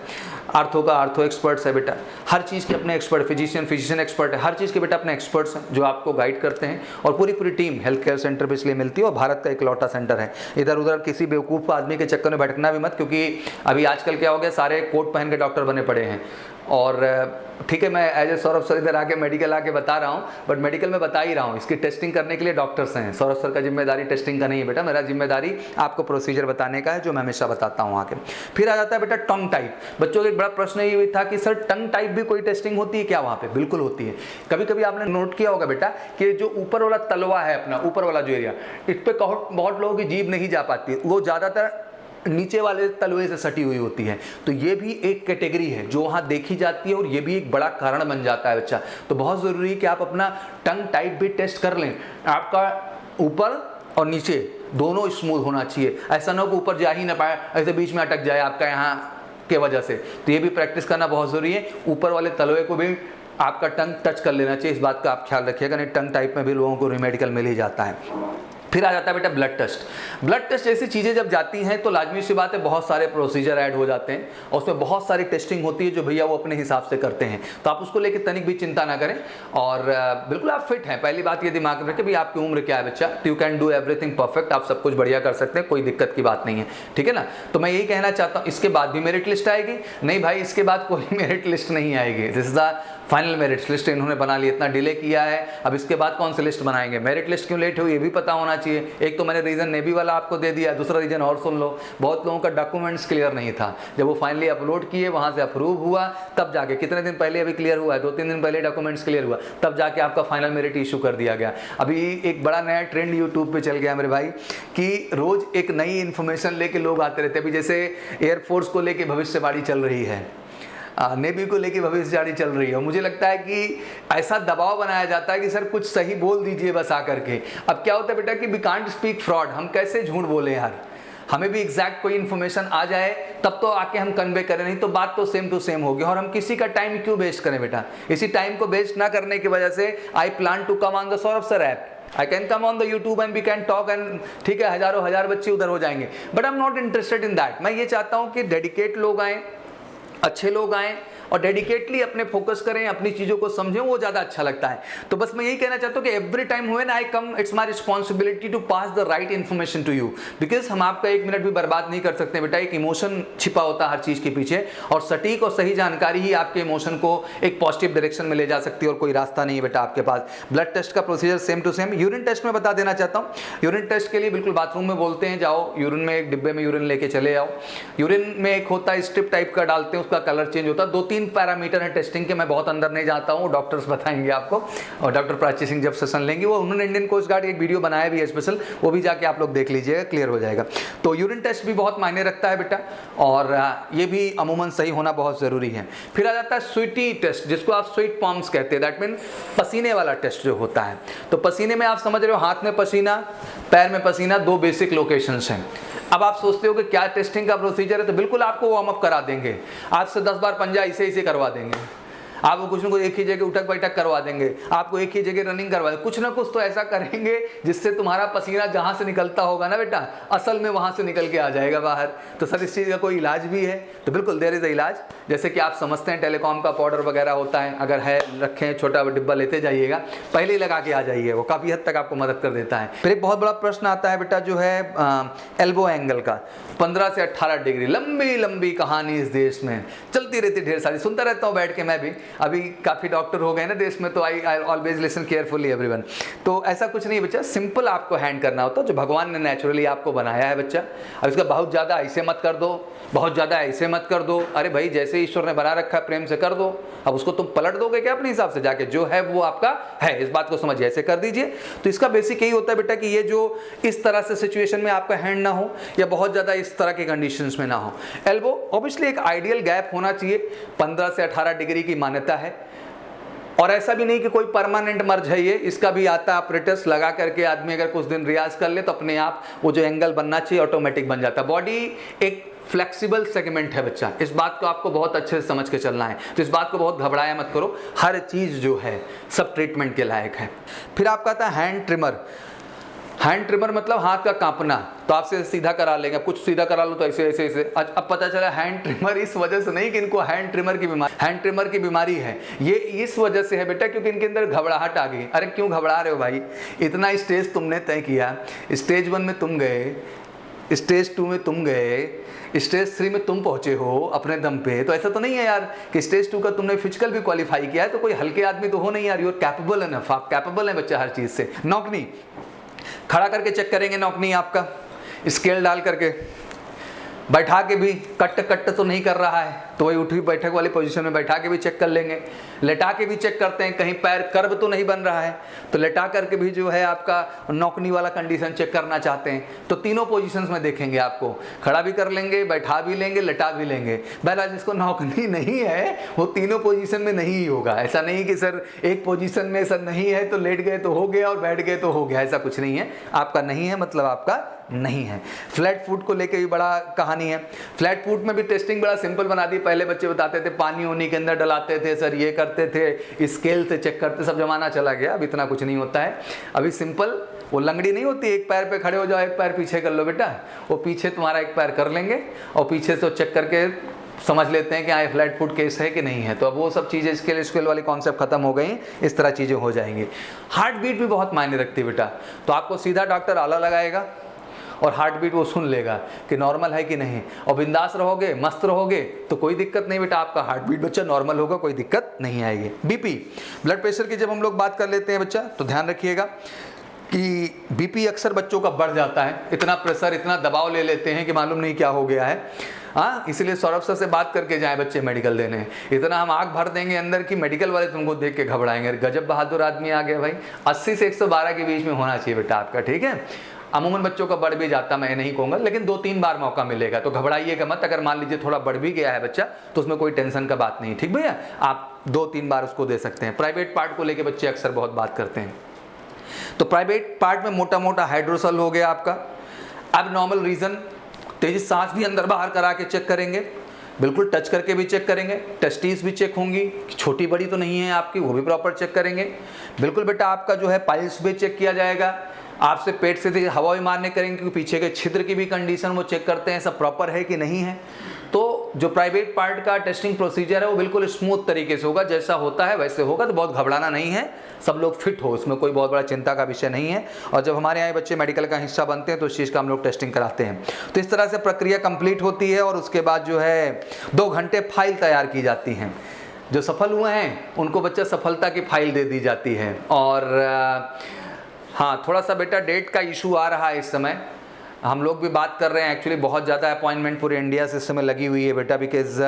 आर्थो का आर्थो एक्सपर्ट्स है बेटा, हर चीज़ के अपने एक्सपर्ट, फिजिशियन एक्सपर्ट है, हर चीज़ के बेटा अपने एक्सपर्ट्स हैं जो आपको गाइड करते हैं। और पूरी टीम हेल्थ केयर सेंटर पे इसलिए मिलती है और भारत का इकलौता सेंटर है। इधर उधर किसी बेवकूफ़ आदमी के चक्कर में भटकना भी मत, क्योंकि अभी आजकल क्या हो गया, सारे कोट पहन के डॉक्टर बने पड़े हैं। और ठीक है, मैं एज ए सौरभ सर इधर आके मेडिकल आके बता रहा हूँ, बट मेडिकल में बता ही रहा हूँ, इसकी टेस्टिंग करने के लिए डॉक्टर्स हैं। सौरभ सर का जिम्मेदारी टेस्टिंग का नहीं है बेटा, मेरा जिम्मेदारी आपको प्रोसीजर बताने का है, जो मैं हमेशा बताता हूँ आके। फिर आ जाता है बेटा टंग टाइप। बच्चों का एक बड़ा प्रश्न ये भी था कि सर टंग टाइप भी कोई टेस्टिंग होती है क्या वहाँ पे? बिल्कुल होती है। कभी कभी आपने नोट किया होगा बेटा कि जो ऊपर वाला तलवा है अपना, ऊपर वाला जो एरिया, इस पर बहुत लोगों की जीभ नहीं जा पाती, वो ज़्यादातर नीचे वाले तलवे से सटी हुई होती है। तो ये भी एक कैटेगरी है जो वहाँ देखी जाती है और ये भी एक बड़ा कारण बन जाता है बच्चा। तो बहुत ज़रूरी है कि आप अपना टंग टाइप भी टेस्ट कर लें। आपका ऊपर और नीचे दोनों स्मूथ होना चाहिए, ऐसा ना हो कि ऊपर जा ही ना पाए, ऐसे बीच में अटक जाए आपका यहाँ के वजह से। तो ये भी प्रैक्टिस करना बहुत ज़रूरी है। ऊपर वाले तलवे को भी आपका टंग टच कर लेना चाहिए, इस बात का आप ख्याल रखिएगा, नहीं टंग टाइप में भी लोगों को मेडिकल मिल ही जाता है। फिर आ जाता है बेटा ब्लड टेस्ट। ब्लड टेस्ट जैसी चीज़ें जब जाती हैं तो लाजमी सी बात है बहुत सारे प्रोसीजर ऐड हो जाते हैं और उसमें बहुत सारी टेस्टिंग होती है जो भैया वो अपने हिसाब से करते हैं। तो आप उसको लेकर तनिक भी चिंता ना करें और बिल्कुल आप फिट हैं। पहली बात ये दिमाग में रखें, भाई आपकी उम्र क्या है बच्चा, you can do everything perfect, आप सब कुछ बढ़िया कर सकते हैं, कोई दिक्कत की बात नहीं है, ठीक है ना। तो मैं यही कहना चाहता हूँ, इसके बाद भी मेरिट लिस्ट आएगी? नहीं भाई, इसके बाद कोई मेरिट लिस्ट नहीं आएगी। This is the final merit list इन्होंने बना ली, इतना डिले किया है, अब इसके बाद कौन सी लिस्ट बनाएंगे? मेरिट लिस्ट क्यों लेट हुई ये भी पता होना चाहिए। एक तो मैंने रीज़न नेवी वाला आपको दे दिया, दूसरा रीज़न और सुन लो, बहुत लोगों का डॉक्यूमेंट्स क्लियर नहीं था, जब वो फाइनली अपलोड किए वहाँ से अप्रूव हुआ तब जाके, कितने दिन पहले अभी क्लियर हुआ है, 2-3 दिन पहले डॉक्यूमेंट्स क्लियर हुआ, तब जाके आपका फाइनल मेरिट इशू कर दिया गया। अभी एक बड़ा नया ट्रेंड यूट्यूब पर चल गया मेरे भाई कि रोज़ एक नई इन्फॉर्मेशन लेके लोग आते रहते हैं। अभी जैसे एयरफोर्स को लेके भविष्यवाणी चल रही है, नेवी को लेके भविष्यवाणी चल रही है, मुझे लगता है कि ऐसा दबाव बनाया जाता है कि सर कुछ सही बोल दीजिए बस आकर के। अब क्या होता है बेटा कि वी कांट स्पीक फ्रॉड, हम कैसे झूठ बोले यार, हमें भी एग्जैक्ट कोई इन्फॉर्मेशन आ जाए तब तो आके हम कन्वे करें, नहीं तो बात तो सेम टू सेम होगी। और हम किसी का टाइम क्यों वेस्ट करें बेटा? इसी टाइम को वेस्ट ना करने की वजह से I plan to come on the Saurabh sir app, I can come on the YouTube and we can talk and ठीक है, हजार बच्चे उधर हो जाएंगे, but I am not interested in that. मैं ये चाहता हूँ कि डेडिकेट लोग आएँ, अच्छे लोग आएँ और डेडिकेटली अपने फोकस करें, अपनी चीज़ों को समझें, वो ज़्यादा अच्छा लगता है। तो बस मैं यही कहना चाहता हूँ कि every time when I come it's my responsibility to pass the right information to you, because हम आपका एक मिनट भी बर्बाद नहीं कर सकते बेटा। एक इमोशन छिपा होता है हर चीज़ के पीछे और सटीक और सही जानकारी ही आपके इमोशन को एक पॉजिटिव डायरेक्शन में ले जा सकती है और कोई रास्ता नहीं है बेटा आपके पास। ब्लड टेस्ट का procedure same to same. Urine test में बता देना चाहता हूँ, यूरिन टेस्ट के लिए बिल्कुल बाथरूम में बोलते हैं जाओ यूरिन में एक डिब्बे में यूरिन लेके चले आओ। यूरिन में एक होता है स्ट्रिप टाइप का डालते हैं, उसका कलर चेंज होता है। 2-3 पैरामीटर है टेस्टिंग के, मैं बहुत अंदर नहीं जाता हूँ, डॉक्टर्स बताएंगे आपको और डॉक्टर प्राची सिंह जब सेशन लेंगे वो, उन्होंने इंडियन कोस्ट गार्ड एक वीडियो बनाया भी है स्पेशल, वो भी जाके आप लोग देख लीजिएगा, क्लियर हो जाएगा। तो यूरिन टेस्ट भी बहुत मायने रखता है बेटा और ये भी अमूमन सही होना बहुत ज़रूरी है। फिर आ जाता है स्वीटी टेस्ट, जिसको आप स्वीट पॉम्स कहते हैं, दैट मीन पसीने वाला टेस्ट जो होता है। तो पसीने में आप समझ रहे हो, हाथ में पसीना, पैर में पसीना, 2 बेसिक लोकेशंस हैं। अब आप सोचते हो कि क्या टेस्टिंग का प्रोसीजर है, तो बिल्कुल आपको वार्म अप करा देंगे, आपसे 10 बार पंजा ऐसे करवा देंगे, आपको कुछ ना कुछ एक ही जगह उठक बैठक करवा देंगे, आपको एक ही जगह रनिंग करवा देंगे, कुछ ना कुछ तो ऐसा करेंगे जिससे तुम्हारा पसीना जहाँ से निकलता होगा ना बेटा, असल में वहाँ से निकल के आ जाएगा बाहर। तो सर इस चीज़ का कोई इलाज भी है? तो बिल्कुल देयर इज़ अ इलाज। जैसे कि आप समझते हैं टेलीकॉम का पाउडर वगैरह होता है, अगर है रखें, छोटा डिब्बा लेते जाइएगा, पहले ही लगा के आ जाइए, वो काफ़ी हद तक आपको मदद कर देता है। फिर एक बहुत बड़ा प्रश्न आता है बेटा जो है एल्बो एंगल का, 15 से 18 डिग्री, लंबी लंबी कहानी इस देश में चलती रहती, ढेर सारी सुनता रहता हूँ बैठ के मैं भी। अभी काफ़ी डॉक्टर हो गए ना देश में, तो I always listen carefully everyone. तो ऐसा कुछ नहीं बच्चा, सिंपल आपको हैंड करना होता है, जो भगवान ने नेचुरली आपको बनाया है बच्चा। अब इसका बहुत ज़्यादा ऐसे मत कर दो, बहुत ज़्यादा ऐसे मत कर दो, अरे भाई जैसे ईश्वर ने बना रखा है प्रेम से कर दो। अब उसको तुम पलट दोगे क्या अपने हिसाब से जाके? जो है वो आपका है, इस बात को समझिए, ऐसे कर दीजिए। तो इसका बेसिक यही होता है बेटा कि ये जो इस तरह से सिचुएशन में आपका हैंड ना हो या बहुत ज़्यादा इस तरह के कंडीशंस में ना हो। एल्बो ऑब्वियसली एक आइडियल गैप होना चाहिए, 15 से 18 डिग्री की मान्यता है। और ऐसा भी नहीं कि कोई परमानेंट मर्ज है ये, इसका भी आता है ऑपरेटर्स लगा करके आदमी अगर कुछ दिन रियाज कर ले तो अपने आप वो जो एंगल बनना चाहिए ऑटोमेटिक बन जाता है। बॉडी एक फ्लेक्सिबल सेगमेंट है बच्चा, इस बात को आपको बहुत अच्छे से समझ के चलना है। तो इस बात को बहुत घबराया मत करो, हर चीज़ जो है सब ट्रीटमेंट के लायक है। फिर आपका आता है हैंड ट्रिमर। हैंड ट्रिमर मतलब हाथ का कांपना, तो आपसे सीधा करा लेंगे, कुछ सीधा करा लो तो ऐसे ऐसे ऐसे। अब पता चला हैंड ट्रिमर इस वजह से नहीं कि इनको हैंड ट्रिमर की बीमारी है, ये इस वजह से है बेटा क्योंकि इनके अंदर घबराहट आ गई। अरे क्यों घबरा रहे हो भाई, इतना स्टेज तुमने तय किया, स्टेज 1 में तुम गए, स्टेज 2 में तुम गए, स्टेज 3 में तुम पहुंचे हो अपने दम पे, तो ऐसा तो नहीं है यार कि स्टेज 2 का तुमने फिजिकल भी क्वालिफाई किया है, तो कोई हल्के आदमी तो हो नहीं यार, यू आर कैपेबल एनफ, आप कैपेबल है बच्चा हर चीज से। नौकनी खड़ा करके चेक करेंगे, नौकनी आपका स्केल डाल करके, बैठा के भी कट तो नहीं कर रहा है तो वही उठी बैठक वाली पोजीशन में बैठा के भी चेक कर लेंगे, लेटा के भी चेक करते हैं कहीं पैर कर्व तो नहीं बन रहा है, तो लेटा करके भी जो है आपका नौकनी वाला कंडीशन चेक करना चाहते हैं तो तीनों पोजीशंस में देखेंगे आपको, खड़ा भी कर लेंगे, बैठा भी लेंगे, लेटा भी लेंगे। बहरहाल जिसको नौकनी नहीं है वो तीनों पोजीशन में नहीं ही होगा। ऐसा नहीं कि सर एक पोजीशन में सर नहीं है तो लेट गए तो हो गया और बैठ गए तो हो गया, ऐसा कुछ नहीं है। आपका नहीं है मतलब आपका नहीं है। फ्लैट फुट को लेके भी बड़ा कहानी है। फ्लैट फुट में भी टेस्टिंग बड़ा सिंपल बना दी, पहले बच्चे बताते थे पानी उन्हीं के अंदर डलाते थे सर, ये करते थे, स्केल से चेक करते, सब जमाना चला गया, अब इतना कुछ नहीं होता है। अभी सिंपल वो लंगड़ी नहीं होती, एक पैर पे खड़े हो जाओ, एक पैर पीछे कर लो बेटा, वो पीछे तुम्हारा एक पैर कर लेंगे और पीछे से चेक करके समझ लेते हैं कि हाँ फ्लैट फुट केस है कि नहीं है। तो अब वो सब चीज़ें स्केल वाली कॉन्सेप्ट खत्म हो गई, इस तरह चीज़ें हो जाएंगी। हार्ट बीट भी बहुत मायने रखती है बेटा, तो आपको सीधा डॉक्टर आला लगाएगा और हार्ट बीट वो सुन लेगा कि नॉर्मल है कि नहीं, और बिंदास रहोगे, मस्त रहोगे तो कोई दिक्कत नहीं बेटा, आपका हार्ट बीट बच्चा नॉर्मल होगा, कोई दिक्कत नहीं आएगी। बीपी, ब्लड प्रेशर की जब हम लोग बात कर लेते हैं बच्चा तो ध्यान रखिएगा कि बीपी अक्सर बच्चों का बढ़ जाता है, इतना प्रेशर, इतना दबाव ले लेते हैं कि मालूम नहीं क्या हो गया है। हाँ, इसलिए सौरभ सर से बात करके जाएं बच्चे मेडिकल देने, इतना हम आग भर देंगे अंदर की मेडिकल वाले तुमको देख के घबराएंगे। गजब बहादुर आदमी आ गया भाई, 80 से 112 के बीच में होना चाहिए बेटा आपका, ठीक है। अमूमन बच्चों का बढ़ भी जाता, मैं नहीं कहूँगा, लेकिन 2-3 बार मौका मिलेगा, तो घबराइएगा मत। अगर मान लीजिए थोड़ा बढ़ भी गया है बच्चा तो उसमें कोई टेंशन का बात नहीं, ठीक भैया, आप 2-3 बार उसको दे सकते हैं। प्राइवेट पार्ट को लेके बच्चे अक्सर बहुत बात करते हैं, तो प्राइवेट पार्ट में मोटा मोटा हाइड्रोसल हो गया आपका। अब नॉर्मल रीजन, तेजी सांस भी अंदर बाहर करा के चेक करेंगे, बिल्कुल टच करके भी चेक करेंगे, टेस्टीज भी चेक होंगी, छोटी बड़ी तो नहीं है आपकी, वो भी प्रॉपर चेक करेंगे। बिल्कुल बेटा आपका जो है पाइल्स भी चेक किया जाएगा, आपसे पेट से हवा भी मारने करेंगे क्योंकि पीछे के छिद्र की भी कंडीशन वो चेक करते हैं, सब प्रॉपर है कि नहीं है। तो जो प्राइवेट पार्ट का टेस्टिंग प्रोसीजर है वो बिल्कुल स्मूथ तरीके से होगा, जैसा होता है वैसे होगा, तो बहुत घबराना नहीं है, सब लोग फिट हो, उसमें कोई बहुत बड़ा चिंता का विषय नहीं है। और जब हमारे यहाँ बच्चे मेडिकल का हिस्सा बनते हैं तो उस चीज़ का हम लोग टेस्टिंग कराते हैं। तो इस तरह से प्रक्रिया कंप्लीट होती है और उसके बाद जो है 2 घंटे फाइल तैयार की जाती हैं। जो सफल हुए हैं उनको बच्चा सफलता की फाइल दे दी जाती है। और हाँ, थोड़ा सा बेटा डेट का इशू आ रहा है इस समय, हम लोग भी बात कर रहे हैं, एक्चुअली बहुत ज़्यादा अपॉइंटमेंट पूरे इंडिया से इस समय लगी हुई है बेटा, बिकॉज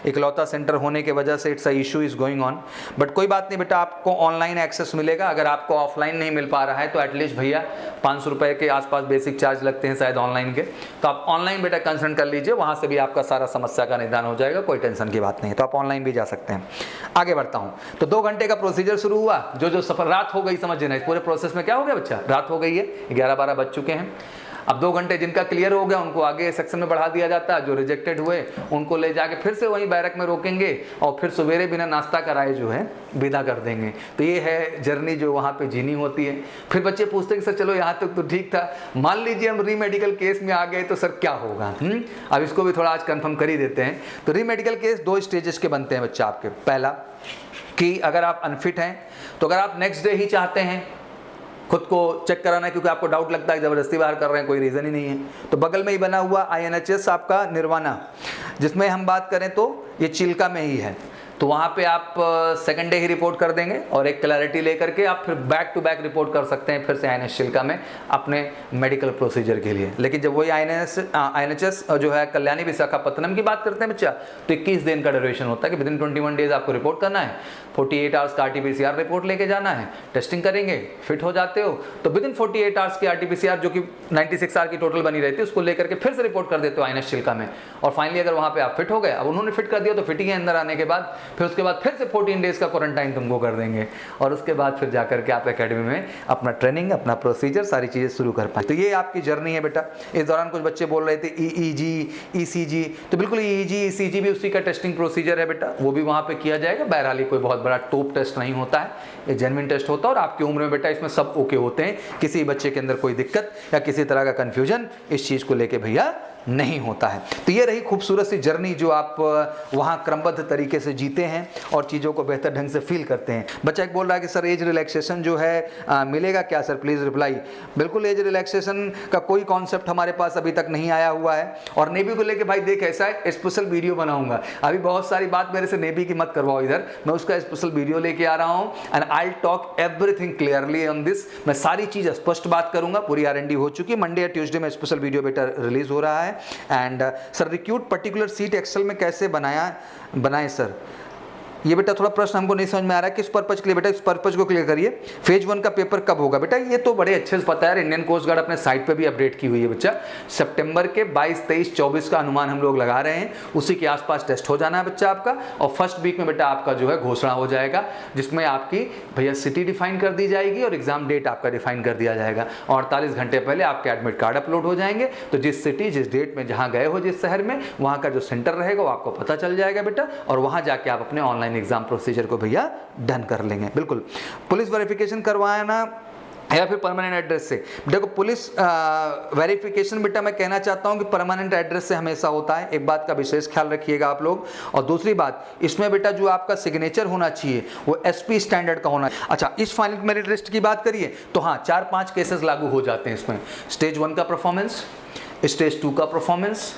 इकलौता सेंटर होने के वजह से it's a issue is going on. But कोई बात नहीं बेटा, आपको ऑनलाइन एक्सेस मिलेगा। अगर आपको ऑफलाइन नहीं मिल पा रहा है तो एटलीस्ट भैया 500 रुपये के आसपास बेसिक चार्ज लगते हैं शायद ऑनलाइन के, तो आप ऑनलाइन बेटा कंसल्ट कर लीजिए, वहाँ से भी आपका सारा समस्या का निदान हो जाएगा, कोई टेंशन की बात नहीं, तो आप ऑनलाइन भी जा सकते हैं। आगे बढ़ता हूँ, तो 2 घंटे का प्रोसीजर शुरू हुआ, जो सफल, रात हो गई, समझिए ना, इस पूरे प्रोसेस में क्या हो गया बच्चा, रात हो गई है, 11-12 बज चुके हैं। अब 2 घंटे जिनका क्लियर हो गया उनको आगे सेक्शन में बढ़ा दिया जाता है, जो रिजेक्टेड हुए उनको ले जाके फिर से वहीं बैरक में रोकेंगे और फिर सवेरे बिना नाश्ता कराए जो है विदा कर देंगे। तो ये है जर्नी जो वहाँ पे जीनी होती है। फिर बच्चे पूछते हैं कि सर चलो यहाँ तक तो ठीक था, मान लीजिए हम री मेडिकल केस में आ गए तो सर क्या होगा। अब इसको भी थोड़ा आज कन्फर्म कर ही देते हैं। तो री मेडिकल केस 2 स्टेजेस के बनते हैं बच्चा आपके। पहला कि अगर आप अनफिट हैं तो अगर आप नेक्स्ट डे ही चाहते हैं खुद को चेक कराना है क्योंकि आपको डाउट लगता है ज़बरदस्ती बाहर कर रहे हैं, कोई रीज़न ही नहीं है, तो बगल में ही बना हुआ INHS आपका निर्वाणा, जिसमें हम बात करें तो ये चिल्का में ही है, तो वहाँ पे आप सेकंड डे ही रिपोर्ट कर देंगे और एक क्लैरिटी लेकर के आप फिर बैक टू बैक रिपोर्ट कर सकते हैं फिर से INHS चिल्का में अपने मेडिकल प्रोसीजर के लिए। लेकिन जब वही INHS जो है कल्याणी विशाखापत्तनम की बात करते हैं बच्चा, तो 21 दिन का ड्यूरेशन होता है कि विदिन 21 डेज आपको रिपोर्ट करना है, 48 आवर्स का RT-PCR रिपोर्ट लेके जाना है, टेस्टिंग करेंगे, फिट हो जाते हो तो विदिन 48 आवर्स की RT-PCR जो कि 96 आवर की टोटल बनी रहती है उसको लेकर के फिर से रिपोर्ट कर देते हो INHS चिल्का में, और फाइनली अगर वहाँ पे आप फिट हो गए, अब उन्होंने फिट कर दिया तो फिट ही है, अंदर आने के बाद फिर उसके बाद फिर से 14 डेज का क्वारंटाइन तुमको कर देंगे और उसके बाद फिर जाकर के आप एकेडमी में अपना ट्रेनिंग, अपना प्रोसीजर, सारी चीज़ें शुरू कर पाए। तो ये आपकी जर्नी है बेटा। इस दौरान कुछ बच्चे बोल रहे थे EEG, ECG, तो बिल्कुल EEG, ECG भी उसी का टेस्टिंग प्रोसीजर है बेटा, वो भी वहाँ पे किया जाएगा। बहरहाल कोई बहुत बड़ा टॉप टेस्ट नहीं होता है, ये जेन्युइन टेस्ट होता है और आपकी उम्र में बेटा इसमें सब ओके होते हैं। किसी बच्चे के अंदर कोई दिक्कत या किसी तरह का कन्फ्यूजन इस चीज़ को लेके भैया नहीं होता है। तो ये रही खूबसूरत सी जर्नी जो आप वहाँ क्रमबद्ध तरीके से जीते हैं और चीज़ों को बेहतर ढंग से फील करते हैं। बच्चा एक बोल रहा है कि सर एज रिलैक्सेशन जो है मिलेगा क्या सर, प्लीज़ रिप्लाई। बिल्कुल एज रिलैक्सेशन का कोई कॉन्सेप्ट हमारे पास अभी तक नहीं आया हुआ है और नेवी को लेके भाई देख ऐसा है, स्पेशल वीडियो बनाऊंगा। अभी बहुत सारी बात मेरे से नेवी की मत करवाओ इधर, मैं उसका स्पेशल वीडियो लेके आ रहा हूँ and I talk everything clearly on this. मैं सारी चीज़ स्पष्ट बात करूंगा, पूरी R&D हो चुकी है। मंडे या ट्यूसडे में स्पेशल वीडियो बेटा रिलीज हो रहा है। And sir recruit particular seat Excel में कैसे बनाएं सर, ये बेटा थोड़ा प्रश्न हमको नहीं समझ में आ रहा है। किस पर्पज के लिए बेटा, इस पर्पज को क्लियर करिए। फेज 1 का पेपर कब होगा बेटा, ये तो बड़े अच्छे से पता है, इंडियन कोस्ट गार्ड अपने साइट पे भी अपडेट की हुई है बच्चा। सितंबर के 22, 23, 24 का अनुमान हम लोग लगा रहे हैं, उसी के आसपास टेस्ट हो जाना है बच्चा आपका। और फर्स्ट वीक में बेटा आपका जो है घोषणा हो जाएगा, जिसमें आपकी भैया सिटी डिफाइन कर दी जाएगी और एग्जाम डेट आपका डिफाइन कर दिया जाएगा। 48 घंटे पहले आपके एडमिट कार्ड अपलोड हो जाएंगे, तो जिस सिटी, जिस डेट में जहाँ गए हो, जिस शहर में, वहाँ का जो सेंटर रहेगा वो आपको पता चल जाएगा बेटा, और वहाँ जाके आप अपने ऑनलाइन एग्जाम प्रोसीजर को भैया डन कर लेंगे। बिल्कुल पुलिस वेरिफिकेशन करवाना या फिर परमानेंट एड्रेस से। देखो पुलिस वेरिफिकेशन बेटा मैं कहना चाहता हूं कि परमानेंट एड्रेस से हमेशा होता है, एक बात का विशेष ख्याल रखिएगा आप लोग। और दूसरी बात, इसमें बेटा जो आपका सिग्नेचर होना चाहिए वो SP स्टैंडर्ड का होना है। अच्छा, इस फाइनल मेरिट लिस्ट की बात करिए तो हाँ 4-5 केसेस लागू हो जाते हैं इसमें। स्टेज 1 का परफॉर्मेंस, स्टेज 2 का परफॉर्मेंस,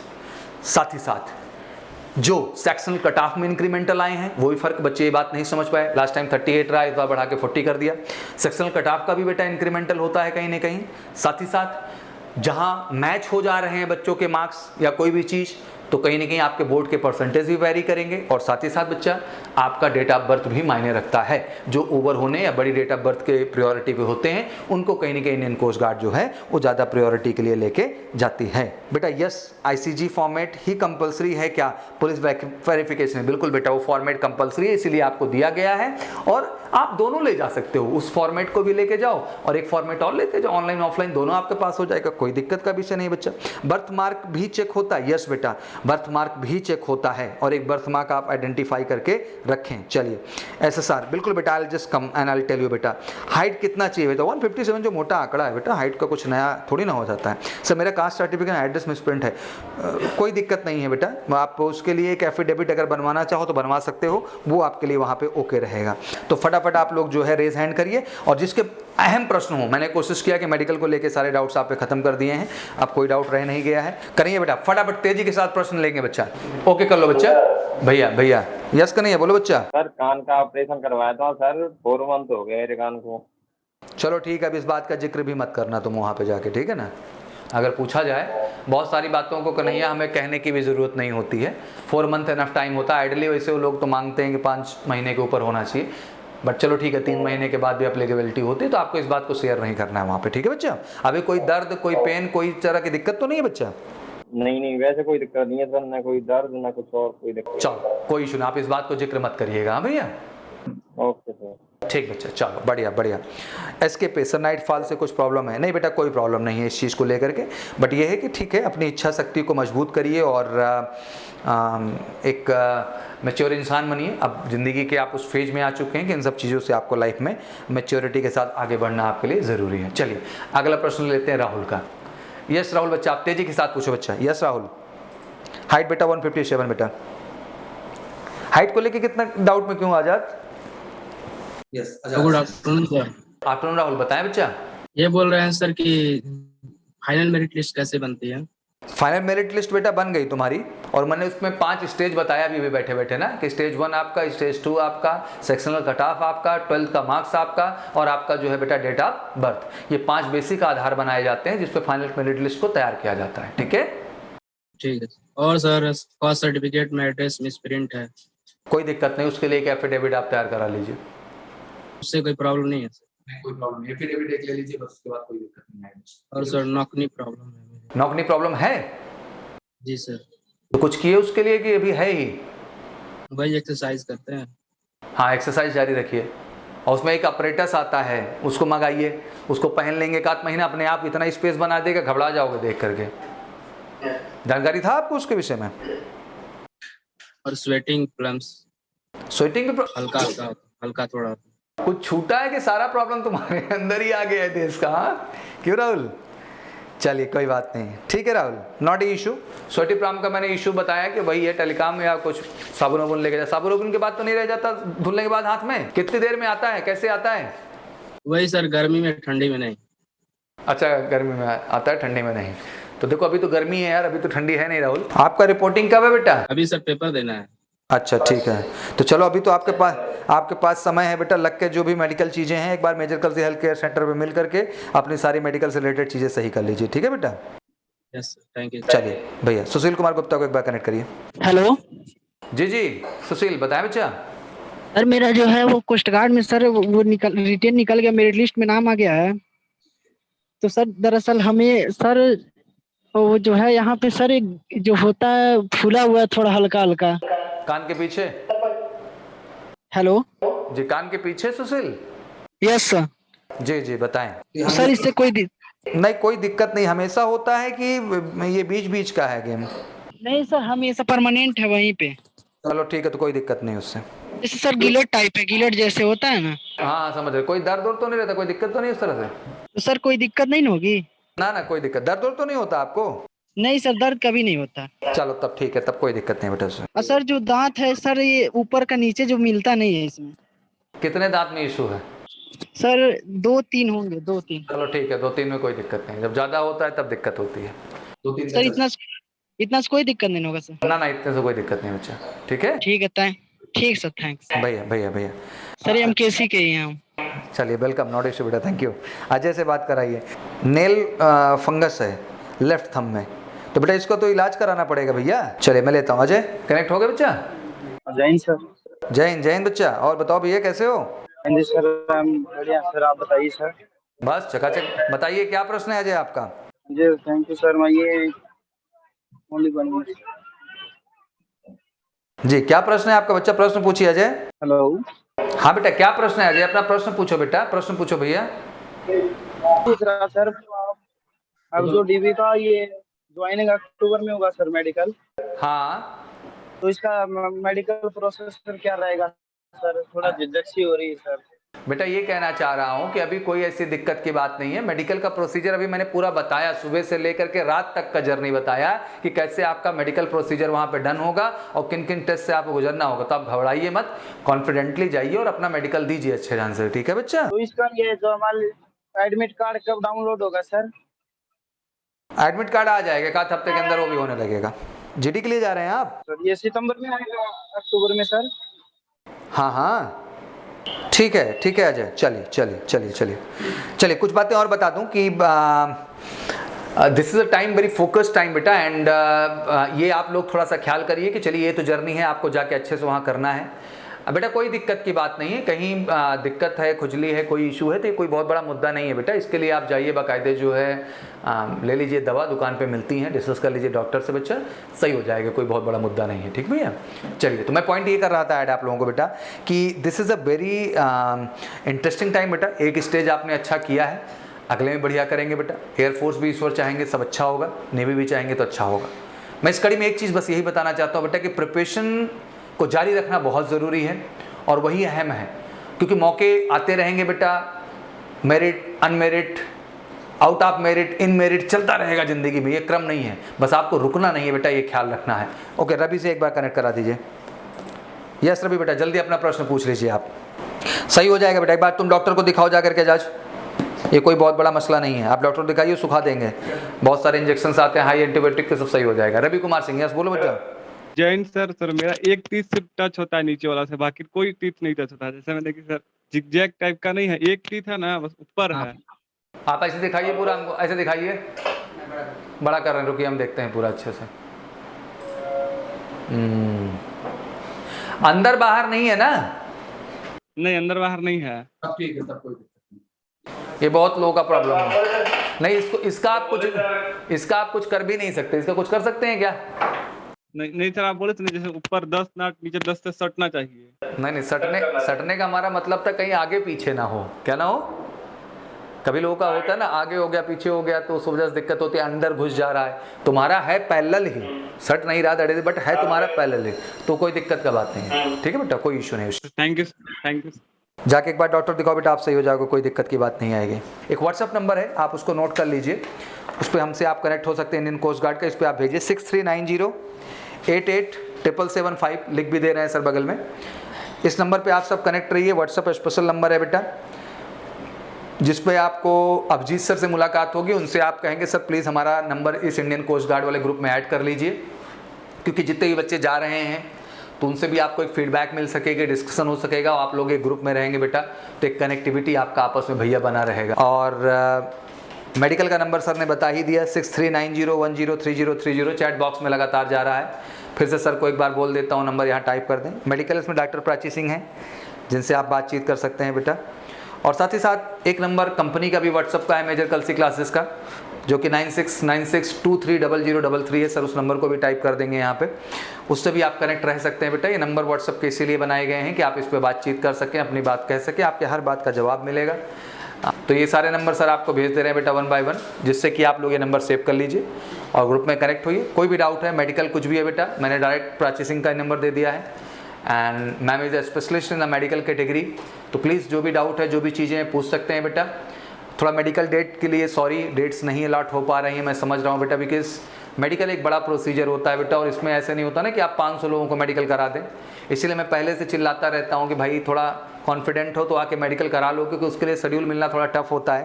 साथ ही साथ जो सेक्शनल कट ऑफ में इंक्रीमेंटल आए हैं वो भी फर्क, बच्चे ये बात नहीं समझ पाए। लास्ट टाइम 38 रहा, इस बार बढ़ा के 40 कर दिया। सेक्शनल कट ऑफ का भी बेटा इंक्रीमेंटल होता है कहीं ना कहीं। साथ ही साथ जहां मैच हो जा रहे हैं बच्चों के मार्क्स या कोई भी चीज़, तो कहीं ना कहीं आपके बोर्ड के परसेंटेज भी वैरी करेंगे। और साथ ही साथ बच्चा आपका डेट ऑफ बर्थ भी मायने रखता है। जो ओवर होने या बड़ी डेट ऑफ बर्थ के प्रायोरिटी पे होते हैं उनको कहीं ना कहीं इंडियन कोस्ट गार्ड जो है वो ज़्यादा प्रायोरिटी के लिए लेके जाती है। बेटा यस, ICG फॉर्मेट ही कंपलसरी है क्या पुलिस वेरिफिकेशन में? बिल्कुल बेटा वो फॉर्मेट कंपलसरी है, इसीलिए आपको दिया गया है और आप दोनों ले जा सकते हो। उस फॉर्मेट को भी लेके जाओ और एक फॉर्मेट और लेते जाओ, ऑनलाइन ऑफलाइन दोनों आपके पास हो जाएगा, कोई दिक्कत का विषय नहीं बच्चा। बर्थ मार्क भी चेक होता है? यस बेटा, बर्थ मार्क भी चेक होता है और एक बर्थ मार्क आप आइडेंटिफाई करके रखें। चलिए SSR, बिल्कुल बेटा I will just come and I will tell you बेटा। हाइट कितना चाहिए बेटा? 157 जो मोटा आंकड़ा है बेटा, हाइट का कुछ नया थोड़ी ना हो जाता है। सर मेरा कास्ट सर्टिफिकेट एड्रेस मिसप्रिंट है, कोई दिक्कत नहीं है बेटा। आप उसके लिए एक एफिडेविट अगर बनवाना चाहो तो बनवा सकते हो, वो आपके लिए वहाँ पे ओके रहेगा। तो फटाफट आप लोग जो है रेज हैंड करिए और जिसके अहम प्रश्न हो, मैंने कोशिश किया कि मेडिकल को लेके सारे डाउट्स आप पे खत्म कर दिए हैं, अब कोई डाउट रह नहीं गया है। करिए बेटा फटाफट तेजी के साथ प्रश्न लेंगे बच्चा। ओके कर लो बच्चा। भैया यस करिए, बोलो बच्चा। सर कान का ऑपरेशन करवाया था सर, 4 मंथ हो गए मेरे कान को। चलो ठीक है, अब इस बात का जिक्र भी मत करना तुम वहाँ पे जाके, ठीक है ना। अगर पूछा जाए बहुत सारी बातों को कन्हैया हमें कहने की भी ज़रूरत नहीं होती है। 4 मंथ एनफ टाइम होता है आइडली, वैसे वो लोग तो मांगते हैं कि 5 महीने के ऊपर होना चाहिए, बट चलो ठीक है 3 महीने के बाद भी अप्लीकेबिलिटी होती है, तो आपको इस बात को शेयर नहीं करना है वहाँ पे, ठीक है बच्चा। अभी कोई दर्द, कोई पेन, कोई तरह की दिक्कत तो नहीं है बच्चा? नहीं वैसे कोई दिक्कत नहीं है सर, ना कोई दर्द ना कुछ और कोई दिक्कत। चलो कोई इशू नहीं, आप इस बात को जिक्र मत करिएगा। हाँ भैया ओके सर, ठीक बच्चा, चलो बढ़िया। एसके पे सर नाइट फॉल से कुछ प्रॉब्लम है? नहीं बेटा कोई प्रॉब्लम नहीं है इस चीज़ को लेकर के, बट ये है कि ठीक है अपनी इच्छा शक्ति को मजबूत करिए और एक मैच्योर इंसान बनिए। अब ज़िंदगी के आप उस फेज में आ चुके हैं कि इन सब चीज़ों से आपको लाइफ में मैच्योरिटी के साथ आगे बढ़ना आपके लिए ज़रूरी है। चलिए अगला प्रश्न लेते हैं राहुल का। यस राहुल बच्चा, आप तेजी के साथ पूछो बच्चा। यस राहुल, हाइट बेटा 157 बेटा। हाइट को लेके कितना डाउट में क्यों Azad? Yes good afternoon sir. Afternoon Rahul, बताएं बच्चा। ये बोल रहे हैं सर कि फाइनल मेरिट लिस्ट कैसे बनती है? फाइनल मेरिट लिस्ट बेटा बन गई तुम्हारी, और मैंने उसमें 5 स्टेज बताया अभी बैठे बैठे ना, कि स्टेज 1 आपका, स्टेज 2 आपका, सेक्शनल कट ऑफ आपका, 12th का मार्क्स आपका, और आपका जो है बेटा डेट ऑफ बर्थ। ये 5 बेसिक आधार बनाए जाते हैं जिसपे फाइनल मेरिट लिस्ट को तैयार किया जाता है, ठीक है। ठीक है। और सर कास्ट सर्टिफिकेट में एड्रेस मिसप्रिंट है? कोई दिक्कत नहीं, उसके लिए एक एफिडेविट आप तैयार करा लीजिए, उससे कोई प्रॉब्लम नहीं है सर? नहीं कोई प्रॉब्लम नहीं, एफिडेविट एक ले लीजिए बस, उसके बाद कोई दिक्कत नहीं है। और सर नॉकनी प्रॉब्लम है? नौकरी प्रॉब्लम है जी सर। तो कुछ किए उसके लिए कि अभी है ही? वही एक्सरसाइज करते हैं। हाँ, एक्सरसाइज जारी रखिए। और उसमें एक अपरेटस आता है, उसको मंगाइए, उसको पहन लेंगे, एक आध महीना अपने आप इतना स्पेस बना देगा, घबरा जाओगे देख करके। जानकारी था आपको उसके विषय में? और स्वेटिंग प्रॉब्लम्स स्वेटिंग भी हल्का हल्का हल्का थोड़ा। कुछ छूटा है कि सारा प्रॉब्लम तुम्हारे अंदर ही आ गया है देश का? हाँ? क्यों राहुल? चलिए कोई बात नहीं, ठीक है Rahul, not a issue. Sweaty problem का मैंने इशू बताया कि वही है टेलीकॉम या कुछ साबुन वाबुन लेके जाए। साबुन वाबुन के बाद तो नहीं रह जाता धुलने के बाद हाथ में? कितनी देर में आता है, कैसे आता है? वही सर, गर्मी में ठंडी में नहीं। अच्छा, गर्मी में आता है, ठंडी में नहीं। तो देखो अभी तो गर्मी है यार, अभी तो ठंडी है नहीं राहुल। आपका रिपोर्टिंग कब है बेटा? अभी सर पेपर देना है। अच्छा ठीक है, तो चलो अभी तो आपके पास समय है बेटा, लग के जो भी मेडिकल चीज़ें हैं एक बार major Kalsi health care centre पे मिल करके अपनी सारी मेडिकल से रिलेटेड चीज़ें सही कर लीजिए, ठीक है बेटा? Yes sir, thank you. चलिए भैया सुशील कुमार गुप्ता को एक बार कनेक्ट करिए। हेलो जी जी सुशील, बताएं बच्चा। सर, मेरा जो है वो कोस्ट गार्ड में सर वो रिटेन निकल गया, मेरिट लिस्ट में नाम आ गया है। तो सर दरअसल हमें सर वो जो है यहाँ पे सर एक जो होता है फूला हुआ है थोड़ा हल्का हल्का। कान के पीछे? हेलो जी कान के पीछे सुशील? Yes sir. जी जी बताएं। तो सर इससे नहीं कोई दिक्कत नहीं, हमेशा होता है कि ये बीच बीच का है गेम? नहीं सर, हमेशा परमानेंट है वहीं पे। चलो ठीक है, तो कोई दिक्कत नहीं उससे। जैसे सर गिलोट टाइप है, गिलोट जैसे होता है ना। हाँ समझ रहे, कोई दर्द वर्द तो नहीं रहता, कोई दिक्कत तो नहीं उस तरह से? तो सर कोई दिक्कत नहीं ना होगी? ना ना कोई दिक्कत, दर्द वर्द तो नहीं होता आपको? नहीं सर, दर्द कभी नहीं होता। चलो तब ठीक है, तब कोई दिक्कत नहीं बेटा उससे। और सर जो दांत है सर, ये ऊपर का नीचे जो मिलता नहीं है इसमें। कितने दांत में इशू है? सर 2-3 होंगे, 2-3। चलो ठीक है, 2-3 में कोई दिक्कत नहीं, जब ज्यादा होता है तब दिक्कत होती है। 2-3 सर इतना से कोई दिक्कत नहीं होगा सर? ना ना इतने से कोई दिक्कत नहीं बच्चा, ठीक है? ठीक है, ठीक सर, थैंक्स। भैया भैया भैया सर हम केसी के ही हैं हम। चलिए वेलकम, नॉट इशू बेटा, थैंक यू। अजय से बात कराइए। नेल फंगस है लेफ्ट थंब में, तो बेटा इसको तो इलाज कराना पड़ेगा भैया। चलिए मैं लेता हूँ। अजय कनेक्ट हो गए बच्चा? जैन सर। जय हिंद बच्चा। और बताओ भैया कैसे हो? हाँ जी सर, बढ़िया सर, आप बताइए सर। बस चकाचक, बताइए क्या प्रश्न है अजय आपका? जी थैंक यू सर। मैं ये ओनली वन मिनट। जी क्या प्रश्न है आपका बच्चा? प्रश्न पूछिए अजय। हेलो। हाँ बेटा क्या प्रश्न है अजय? अपना प्रश्न पूछो बेटा, प्रश्न पूछो भैया। पूछ रहा सर, अब जो डीबी का ये ज्वाइनिंग अक्टूबर में होगा सर मेडिकल, हाँ तो इसका मेडिकल प्रोसेस सर क्या रहेगा सर? थोड़ा झिझक सी हो रही है सर। बेटा ये कहना चाह रहा हूँ कि अभी कोई ऐसी दिक्कत की बात नहीं है। मेडिकल का प्रोसीजर अभी मैंने पूरा बताया, सुबह से लेकर के रात तक का जर्नी बताया कि कैसे आपका मेडिकल प्रोसीजर वहाँ पे डन होगा और किन किन टेस्ट से आपको गुजरना होगा। तो आप घबराइए मत, कॉन्फिडेंटली जाइए और अपना मेडिकल दीजिए अच्छे ढंग से, ठीक है बच्चा? तो इसका ये जो हमारा एडमिट कार्ड कब डाउनलोड होगा सर? एडमिट कार्ड आ जाएगा, एक आध हफ्ते के अंदर वो भी होने लगेगा। जीडी के लिए जा रहे हैं आप? सर ये सितंबर में आएगा अक्टूबर में सर? हाँ हाँ ठीक है अजय, चलिए चलिए चलिए चलिए चलिए कुछ बातें और बता दूं कि this is a time, very focused time बेटा, एंड ये आप लोग थोड़ा सा ख्याल करिए कि चलिए ये तो जर्नी है, आपको जाके अच्छे से वहाँ करना है। बेटा कोई दिक्कत की बात नहीं है, कहीं दिक्कत है, खुजली है, कोई इशू है तो ये कोई बहुत बड़ा मुद्दा नहीं है बेटा। इसके लिए आप जाइए बाकायदे जो है ले लीजिए दवा, दुकान पे मिलती हैं, डिस्कस कर लीजिए डॉक्टर से, बच्चा सही हो जाएगा, कोई बहुत बड़ा मुद्दा नहीं है, ठीक भैया? चलिए तो मैं पॉइंट ये कर रहा था ऐड आप लोगों को बेटा कि this is a very interesting time बेटा। एक स्टेज आपने अच्छा किया है, अगले में बढ़िया करेंगे बेटा। एयरफोर्स भी ईश्वर चाहेंगे सब अच्छा होगा, नेवी भी चाहेंगे तो अच्छा होगा। मैं इस कड़ी में एक चीज़ बस यही बताना चाहता हूँ बेटा कि प्रिपरेशन को जारी रखना बहुत ज़रूरी है और वही अहम है, क्योंकि मौके आते रहेंगे बेटा, merit, unmarried, out of merit, in merit चलता रहेगा ज़िंदगी में, ये क्रम नहीं है। बस आपको रुकना नहीं है बेटा, ये ख्याल रखना है। ओके रवि से एक बार कनेक्ट करा दीजिए। यस रवि बेटा जल्दी अपना प्रश्न पूछ लीजिए आप, सही हो जाएगा बेटा। एक बार तुम डॉक्टर को दिखाओ जा करके आज, ये कोई बहुत बड़ा मसला नहीं है, आप डॉक्टर को दिखाइए, सुखा देंगे, बहुत सारे इंजेक्शन आते हैं हाई एंटीबायोटिक के, सब सही हो जाएगा। रवि कुमार सिंह यस बोलो बच्चा। जैन सर, मेरा एक टीथ सिर्फ टच होता है नीचे वाला से, बाकी कोई टीथ नहीं टच होता है। जैसे मैंने कि सर जिगजैग टाइप का नहीं है, एक टीथ है ना बस ऊपर है। आप ऐसे दिखाइए पूरा हमको, ऐसे दिखाइए, बड़ा कर रहे हैं, रुकिए हम देखते हैं पूरा अच्छे से। अंदर बाहर नहीं है ना? नहीं अंदर बाहर नहीं है। तब ठीक है, तब कोई दिक्कत नहीं। ये बहुत लोगों का प्रॉब्लम है। नहीं इसका आप कुछ कर भी नहीं सकते। इसका कुछ कर सकते हैं क्या? नहीं सर, आप बोले थे ना जैसे ऊपर 10 ना नीचे 10 से सटना चाहिए। नहीं, सटने का हमारा मतलब था कहीं आगे पीछे ना हो। क्या ना हो? कभी लोगों का होता है ना, आगे हो गया पीछे हो गया तो उस वजह से दिक्कत होती है, अंदर घुस जा रहा है। तुम्हारा है पैरेलल ही, सट नहीं रहा दड़े, बट है तुम्हारा पैरेलल ही, तो कोई दिक्कत का बात नहीं है। ठीक है बेटा, कोई इशू नहीं। Thank you. जाके एक बार डॉक्टर दिखाओ बेटा, आप सही हो जाओगे, कोई दिक्कत की बात नहीं आएगी। एक व्हाट्सअप नंबर है, आप उसको नोट कर लीजिए, उस पर हमसे आप कनेक्ट हो सकते हैं, इंडियन कोस्ट गार्ड का। इस पर आप भेजिए 6390887775, लिख भी दे रहे हैं सर बगल में। इस नंबर पे आप सब कनेक्ट रहिए, व्हाट्सअप स्पेशल नंबर है बेटा, जिस पे आपको अभिजीत सर से मुलाकात होगी। उनसे आप कहेंगे सर प्लीज़ हमारा नंबर इस इंडियन कोस्ट गार्ड वाले ग्रुप में ऐड कर लीजिए, क्योंकि जितने भी बच्चे जा रहे हैं तो उनसे भी आपको एक फीडबैक मिल सकेगा, डिस्कशन हो सकेगा, और आप लोग एक ग्रुप में रहेंगे बेटा, तो एक कनेक्टिविटी आपका आपस में भैया बना रहेगा। और मेडिकल का नंबर सर ने बता ही दिया, 6390103030, चैट बॉक्स में लगातार जा रहा है। फिर से सर को एक बार बोल देता हूँ, नंबर यहाँ टाइप कर दें। मेडिकल इसमें डॉक्टर प्राची सिंह हैं, जिनसे आप बातचीत कर सकते हैं बेटा। और साथ ही साथ एक नंबर कंपनी का भी व्हाट्सअप का है, मेजर कलसी क्लासेस का, जो कि 9696230033 है। सर उस नंबर को भी टाइप कर देंगे यहाँ पे, उससे भी आप कनेक्ट रह सकते हैं बेटा। ये नंबर व्हाट्सअप के इसीलिए बनाए गए हैं कि आप इस पर बातचीत कर सकें, अपनी बात कह सकें, आपके हर बात का जवाब मिलेगा। तो ये सारे नंबर सर आपको भेज दे रहे हैं बेटा 1 by 1, जिससे कि आप लोग ये नंबर सेव कर लीजिए और ग्रुप में कनेक्ट होइए। कोई भी डाउट है, मेडिकल कुछ भी है बेटा, मैंने डायरेक्ट प्राची सिंह का नंबर दे दिया है, and ma'am is a specialist in the medical category. तो प्लीज़ जो भी डाउट है, जो भी चीज़ें हैं, पूछ सकते हैं बेटा। थोड़ा मेडिकल डेट के लिए सॉरी, डेट्स नहीं अलॉट हो पा रही हैं, मैं समझ रहा हूँ बेटा, बिकॉज मेडिकल एक बड़ा प्रोसीजर होता है बेटा, और इसमें ऐसे नहीं होता ना कि आप 500 लोगों को मेडिकल करा दें। इसीलिए मैं पहले से चिल्लाता रहता हूँ कि भाई थोड़ा कॉन्फिडेंट हो तो आके मेडिकल करा लो, क्योंकि उसके लिए शेड्यूल मिलना थोड़ा टफ होता है।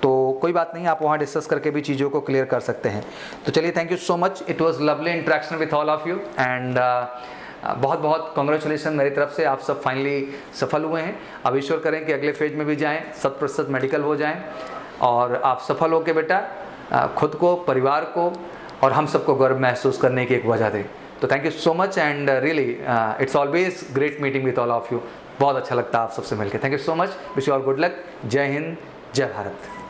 तो कोई बात नहीं, आप वहाँ डिस्कस करके भी चीज़ों को क्लियर कर सकते हैं। तो चलिए, thank you so much, it was lovely interaction with all of you, and बहुत बहुत कॉन्ग्रेचुलेसन मेरी तरफ से, आप सब फाइनली सफल हुए हैं। अब ईश्वर करें कि अगले फेज में भी जाएं, 100% मेडिकल हो जाएं, और आप सफल होकर बेटा खुद को, परिवार को और हम सबको गर्व महसूस करने की एक वजह दें। तो thank you so much, and really it's always great meeting with all of you. बहुत अच्छा लगता है आप सबसे मिलकर। Thank you so much, wish you all good luck. जय हिंद, जय भारत।